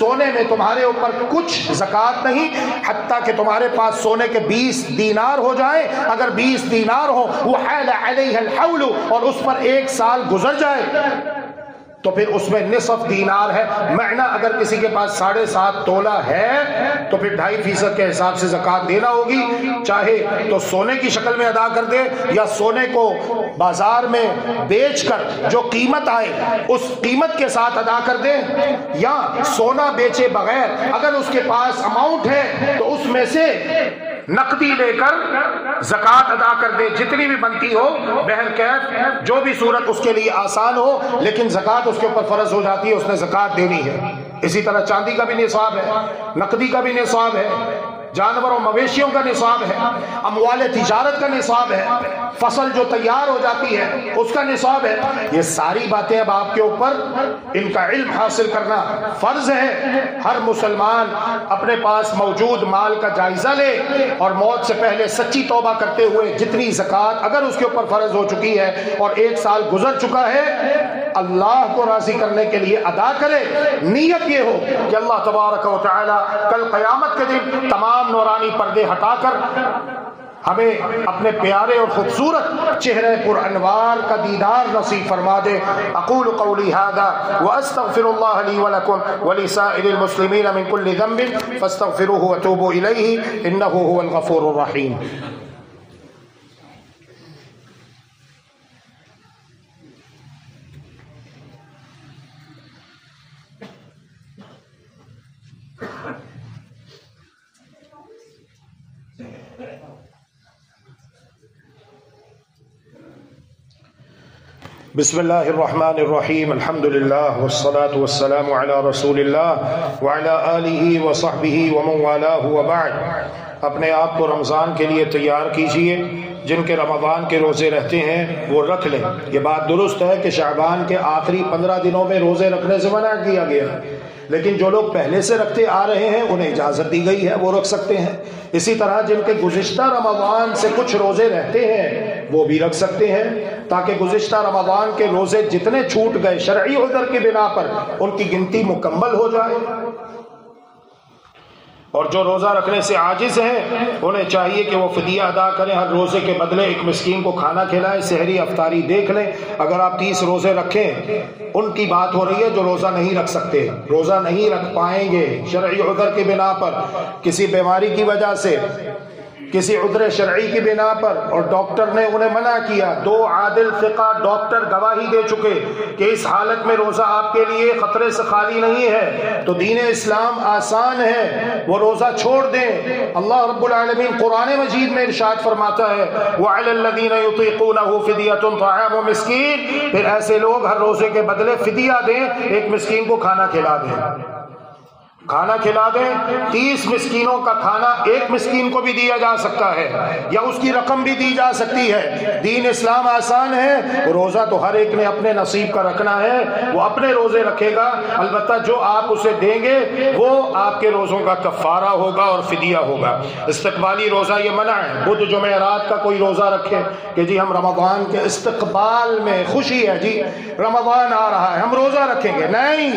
سونے میں تمہارے اوپر کچھ زکوٰۃ نہیں حتیٰ کہ تمہارے پاس سونے کے 20 دینار ہو جائے، اگر 20 دینار ہو وحال علیہ الحول اور اس پر 1 سال گزر جائے تو پھر اس میں نصف دینار ہے۔ معنی اگر کسی کے پاس 7.5 تولہ ہے تو پھر 2.5% کے حساب سے زکوٰۃ دینا ہوگی، چاہے تو سونے کی شکل میں ادا کر دے یا سونے کو بازار میں بیچ کر جو قیمت آئے اس قیمت کے ساتھ ادا کر دے، یا سونا بیچے بغیر اگر اس کے پاس اماؤنٹ ہے تو اس میں سے نقدی لے کر زکوٰۃ ادا کر دے جتنی بھی بنتی ہو، بہرکیف جو بھی صورت اس کے لیے آسان ہو، لیکن زکوٰۃ اس کے اوپر فرض ہو جاتی ہے، اس نے زکوٰۃ دینی ہے۔ اسی طرح چاندی کا بھی نصاب ہے، نقدی کا بھی نصاب ہے، جانور و مویشیوں کا نصاب ہے، اموال تجارت کا نصاب ہے، فصل جو تیار ہو جاتی ہے اس کا نصاب ہے۔ یہ ساری باتیں اب آپ کے اوپر ان کا علم حاصل کرنا فرض ہے۔ ہر مسلمان اپنے پاس موجود مال کا جائزہ لے اور موت سے پہلے سچی توبہ کرتے ہوئے جتنی زکوٰۃ اگر اس کے اوپر فرض ہو چکی ہے اور 1 سال گزر چکا ہے، اللہ کو راضی کرنے کے لیے ادا کرے۔ نیت یہ ہو کہ اللہ تبارک و تعالی کل قیامت کے دن تمام نورانی پردے ہٹا کر ہمیں اپنے پیارے اور خوبصورت چہرے پر انوار کا دیدار نصیب فرما دے۔ اقول قولی ھذا واستغفر اللہ لی ولکم ولسائر المسلمین من کل ذنب فاستغفروه وتوبوا الیہ انہ هو الغفور الرحیم۔ بسم اللہ الرحمن الرحیم، الحمد للہ والصلاة والسلام علی رسول اللہ وعلی آلہ وصحبہ ومن والہ وبعد۔ اپنے آپ کو رمضان کے لیے تیار کیجئے، جن کے رمضان کے روزے رہتے ہیں وہ رکھ لیں۔ یہ بات درست ہے کہ شعبان کے آخری 15 دنوں میں روزے رکھنے سے منع کیا گیا ہے، لیکن جو لوگ پہلے سے رکھتے آ رہے ہیں انہیں اجازت دی گئی ہے، وہ رکھ سکتے ہیں۔ اسی طرح جن کے گزشتہ رمضان سے کچھ روزے رہتے ہیں وہ بھی رکھ سکتے ہیں، تاکہ گزشتہ رمضان کے روزے جتنے چھوٹ گئے شرعی عذر کی بنا پر ان کی گنتی مکمل ہو جائے۔ اور جو روزہ رکھنے سے عاجز ہیں انہیں چاہیے کہ وہ فدیہ ادا کریں، ہر روزے کے بدلے ایک مسکین کو کھانا کھلائیں، سحری افطاری دیکھ لیں۔ اگر آپ 30 روزے رکھیں، ان کی بات ہو رہی ہے جو روزہ نہیں رکھ سکتے، روزہ نہیں رکھ پائیں گے شرعی عذر کی بنا پر، کسی بیماری کی وجہ سے، کسی عذر شرعی کی بنا پر، اور ڈاکٹر نے انہیں منع کیا، 2 عادل ثقہ ڈاکٹر گواہی دے چکے کہ اس حالت میں روزہ آپ کے لیے خطرے سے خالی نہیں ہے، تو دین اسلام آسان ہے، وہ روزہ چھوڑ دیں۔ اللہ رب العالمین قرآن مجید میں ارشاد فرماتا ہے وَعَلَى الَّذِينَ يُطِيقُونَهُ فِدْيَةٌ طَعَامُ مِسْكِينٍ، پھر ایسے لوگ ہر روزے کے بدلے فدیہ دیں، ایک مسکین کو کھانا کھلا دیں، کھانا کھلا دیں۔ 30 مسکینوں کا کھانا ایک مسکین کو بھی دیا جا سکتا ہے، یا اس کی رقم بھی دی جا سکتی ہے۔ دین اسلام آسان ہے، روزہ تو ہر ایک نے اپنے نصیب کا رکھنا ہے، وہ اپنے روزے رکھے گا، البتہ جو آپ اسے دیں گے وہ آپ کے روزوں کا کفارہ ہوگا اور فدیہ ہوگا۔ استقبالی روزہ یہ منع ہے، بدھ جمعرات کا کوئی روزہ رکھے کہ جی ہم رمضان کے استقبال میں خوشی ہے، جی رمضان آ رہا ہے ہم روزہ رکھیں گے، نہیں،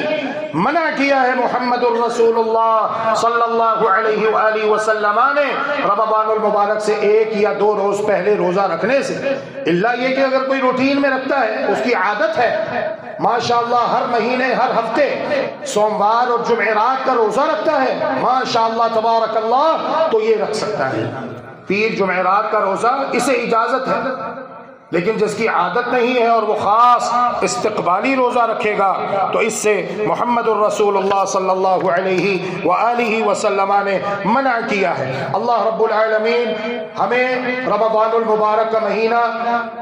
منع کیا ہے محمد رسول اللہ صلی اللہ علیہ وآلہ وسلم نے رمضان المبارک سے 1 یا 2 روز پہلے روزہ رکھنے سے، اللہ یہ کہ اگر کوئی روٹین میں رکھتا ہے، اس کی عادت ہے، ماشاءاللہ ہر مہینے ہر ہفتے سوموار اور جمعرات کا روزہ رکھتا ہے، ماشاءاللہ تبارک اللہ، تو یہ رکھ سکتا ہے۔ پیر جمعرات کا روزہ اسے اجازت ہے، لیکن جس کی عادت نہیں ہے اور وہ خاص استقبالی روزہ رکھے گا تو اس سے محمد الرسول اللہ صلی اللہ علیہ وآلہ وسلم نے منع کیا ہے۔ اللہ رب العالمین ہمیں رمضان المبارک کا مہینہ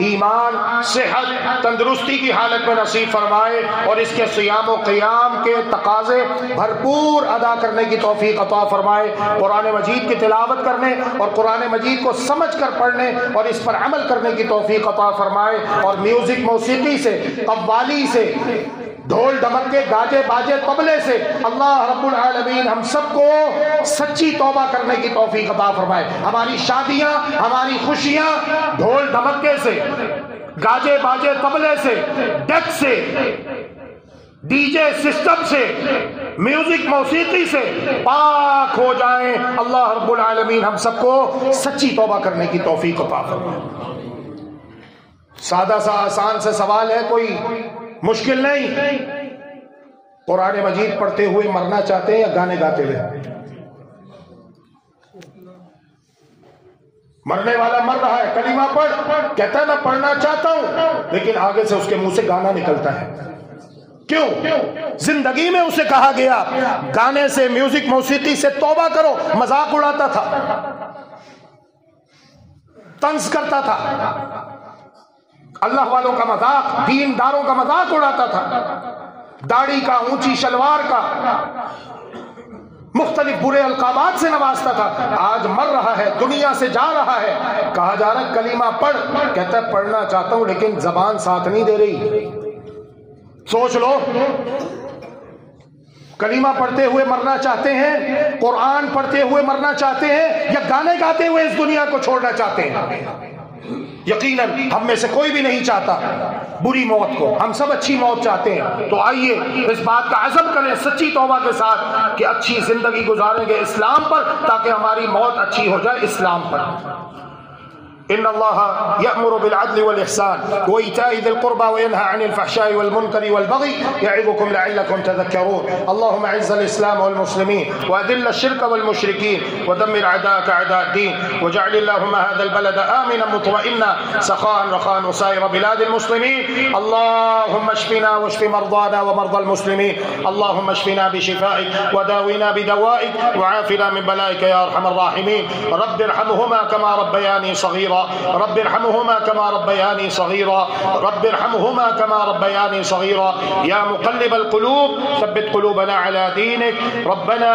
ایمان، صحت، تندرستی کی حالت میں نصیب فرمائے اور اس کے صیام و قیام کے تقاضے بھرپور ادا کرنے کی توفیق عطا فرمائے، قرآن مجید کی تلاوت کرنے اور قرآن مجید کو سمجھ کر پڑھنے اور اس پر عمل کرنے کی توفیق عطا فرمائے، اور میوزک، موسیقی سے، قوالی سے، ڈھول ڈمکے، گاجے باجے، طبلے سے اللہ رب العالمین ہم سب کو سچی توبہ کرنے کی توفیق عطا فرمائے۔ ہماری شادیاں، ہماری خوشیاں ڈھول ڈمکے سے، گاجے باجے، طبلے سے، ڈیک سے، ڈی جے سسٹم سے، میوزک موسیقی سے پاک ہو جائیں۔ اللہ رب العالمین ہم سب کو سچی توبہ کرنے کی توفیق عطا فرمائے۔ سادہ سا آسان سے سوال ہے، کوئی مشکل نہیں۔ قرآن مجید پڑھتے ہوئے مرنا چاہتے ہیں یا گانے گاتے ہوئے؟ مرنے والا مر رہا ہے، کلمہ پڑھ، کہتا ہے میں پڑھنا چاہتا ہوں، لیکن آگے سے اس کے منہ سے گانا نکلتا ہے۔ کیوں؟ زندگی میں اسے کہا گیا گانے سے، میوزک موسیقی سے توبہ کرو، مذاق اڑاتا تھا، طنز کرتا تھا، اللہ والوں کا مذاق، دینداروں کا مذاق اڑاتا تھا، داڑھی کا، اونچی شلوار کا، مختلف برے القابات سے نوازتا تھا۔ آج مر رہا ہے، دنیا سے جا رہا ہے، کہا جا رہا کلمہ پڑھ، کہتا ہے پڑھنا چاہتا ہوں لیکن زبان ساتھ نہیں دے رہی۔ سوچ لو، کلمہ پڑھتے ہوئے مرنا چاہتے ہیں، قرآن پڑھتے ہوئے مرنا چاہتے ہیں، یا گانے گاتے ہوئے اس دنیا کو چھوڑنا چاہتے ہیں؟ یقیناً ہم میں سے کوئی بھی نہیں چاہتا بری موت کو، ہم سب اچھی موت چاہتے ہیں۔ تو آئیے اس بات کا عزم کریں سچی توبہ کے ساتھ کہ اچھی زندگی گزاریں گے اسلام پر، تاکہ ہماری موت اچھی ہو جائے اسلام پر۔ ان اللہ یأمر بالعدل والإحسان وإيتاء ذي القربى وينهى عن الفحشاء والمنكر والبغي يعظكم لعلكم تذكرون اللهم اعز الإسلام والمسلمين وأذل الشرك والمشركين ودمر أعداءك أعداء الدين واجعل اللهم هذا البلد آمنا مطمئنا سخاء رخاء وسائر بلاد المسلمين اللهم اشفنا واشف مرضانا ومرضى المسلمين اللهم اشفنا بشفائك وداونا بدوائك وعافنا من بلائك يا أرحم الراحمين رب ارحمهما كما ربياني صغيرا رب ارحمهما كما ربياني صغيرا رب ارحمهما كما ربياني صغيرا يا مقلب القلوب ثبت قلوبنا على دينك ربنا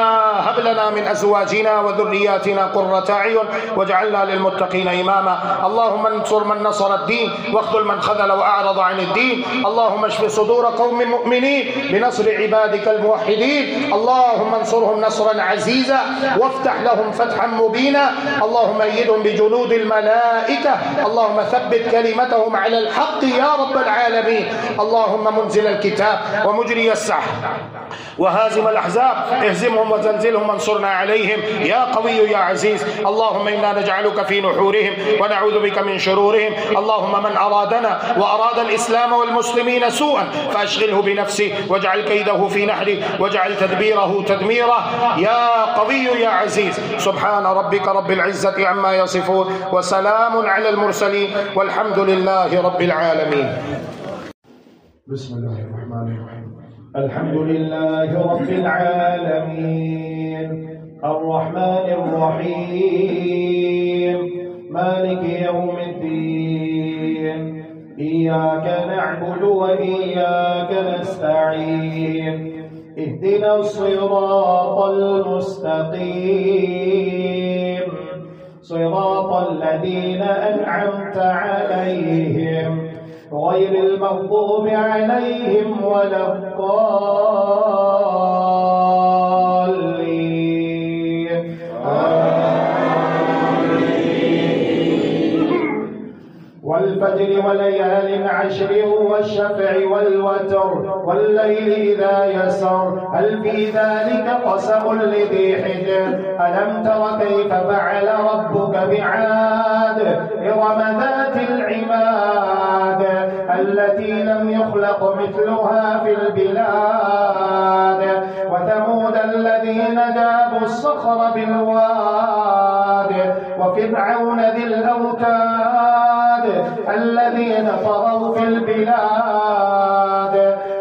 هب لنا من أزواجنا وذرياتنا قرة أعين واجعلنا للمتقين إماما اللهم انصر من نصر الدين واخذل من خذل وأعرض عن الدين اللهم اشف صدور قوم مؤمنين بنصر عبادك الموحدين اللهم انصرهم نصرا عزيزا وافتح لهم فتحا مبينا اللهم أيدهم بجنود الملائكة اللهم ثبت كلمتهم على الحق يا رب العالمين اللهم منزل الكتاب ومجري السحاب وهازم الأحزاب اهزمهم وزلزلهم وانصرنا عليهم يا قوي يا عزيز اللهم إنا نجعلك في نحورهم ونعوذ بك من شرورهم اللهم من أرادنا وأراد الإسلام والمسلمين سوءا فأشغله بنفسه واجعل كيده في نحره واجعل تدبيره تدميره يا قوي يا عزيز سبحان ربك رب العزة عما يصفون وسلام على المرسلين والحمد لله رب العالمين بسم الله الرحمن الرحيم الحمد لله رب العالمين الرحمن الرحيم مالك يوم الدين إياك نعبد وإياك نستعين اهدنا الصراط المستقيم صراط الذين أنعمت عليهم غير المغضوب عليهم ولا الضالين والفجر وليال عشر والشفع والوتر والليل إذا يسر هل في ذلك قسم لذي حجر ألم تر كيف فعل ربك بعاد إرم ذات العماد التي لم يخلق مثلها في البلاد وثمود الذين جابوا الصخر بالواد وفرعون ذي الأوتاد الذين طغوا في البلاد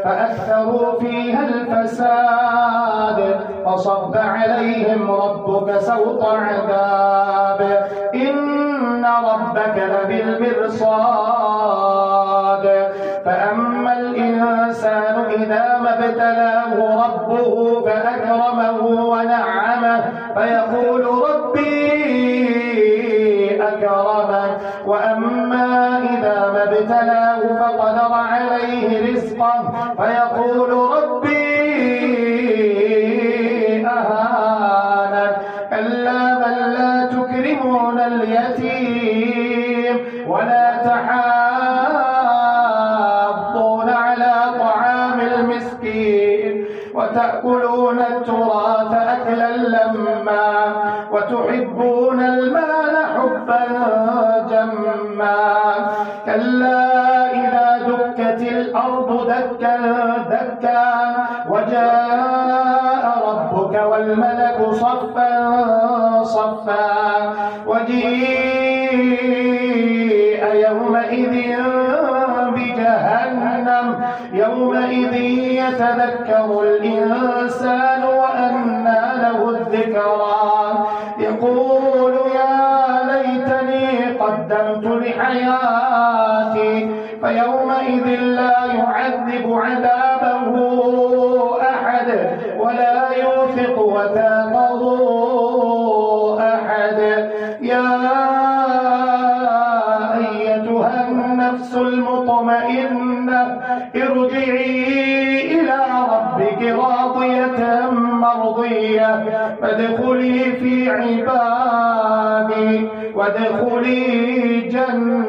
فأكثروا فيها الفساد فصب عليهم ربك سوط عذاب إن ربك لبالمرصاد فأما الإنسان إذا ما ابتلاه ربه فأكرمه ونعمه فيقول ربي أكرمن وأما إذا ما ابتلاه فقدر عليه رزقه فيقول ربي أهانن كلا بل لا تكرمون اليتيم ولا تحاضون على طعام المسكين وتأكلون التراث أكلا لما وتحبون المال حبا جما كلا إذا دكت الأرض دكا دكا وجاء ربك والملك صفا صفا وجيء يومئذ بجهنم يومئذ يتذكر الإنسان وأنى له الذكرى يقول يا ليتني قدمت لحياتي فيومئذ لا يعذب عذابه أحد ولا يوثق وثاقه أحد يا أيتها النفس المطمئنة ارجعي إلى ربك راضية مرضية فادخلي في عبادي وادخلي جنتي.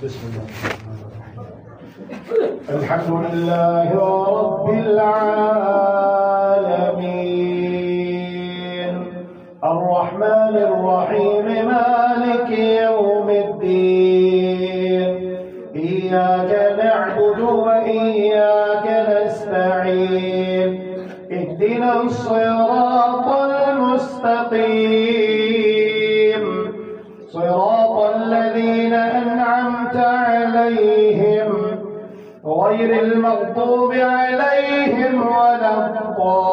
بسم الله الحمد لله رب العالمين الرحمن الرحيم مالك يوم الدين إياك نعبد وإياك نستعين اهدنا الصراط المستقيم صراط الذين أنعمت عليهم غير المغضوب عليهم ولا الضالين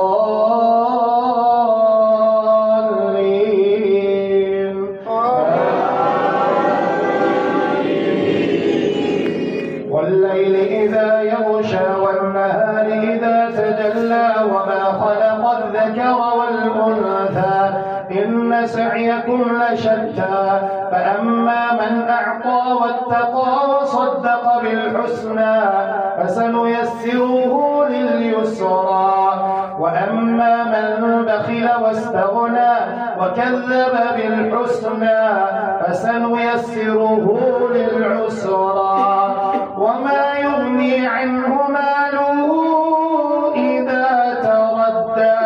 والليل إذا يغشى والنهار إذا تجلى وما خلق الذكر والأنثى إن سعيكم لشتى فأما من أعطى واتقى وصدق بالحسنى فسنيسره لليسرى وأما من بخل واستغنى وكذب بالحسنى فسنيسره للعسرى وما يغني عنه ماله إذا تردى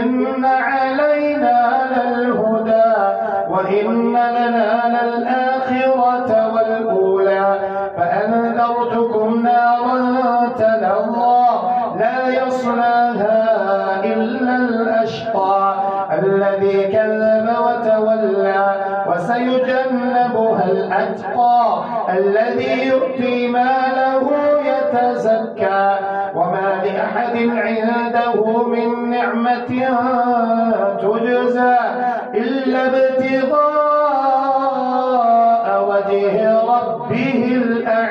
إن علينا للهدى وإن لنا للآخرة والأولى فأنذرتكم نارا تلظى لا يصلاها إلا الأشقى الذي كذب وتولى وسيجنبها الأتقى الذي يؤتي ماله يتزكى وما لأحد عنده من نعمة تجزى إلا ابتغاء وجه ربه الأعلى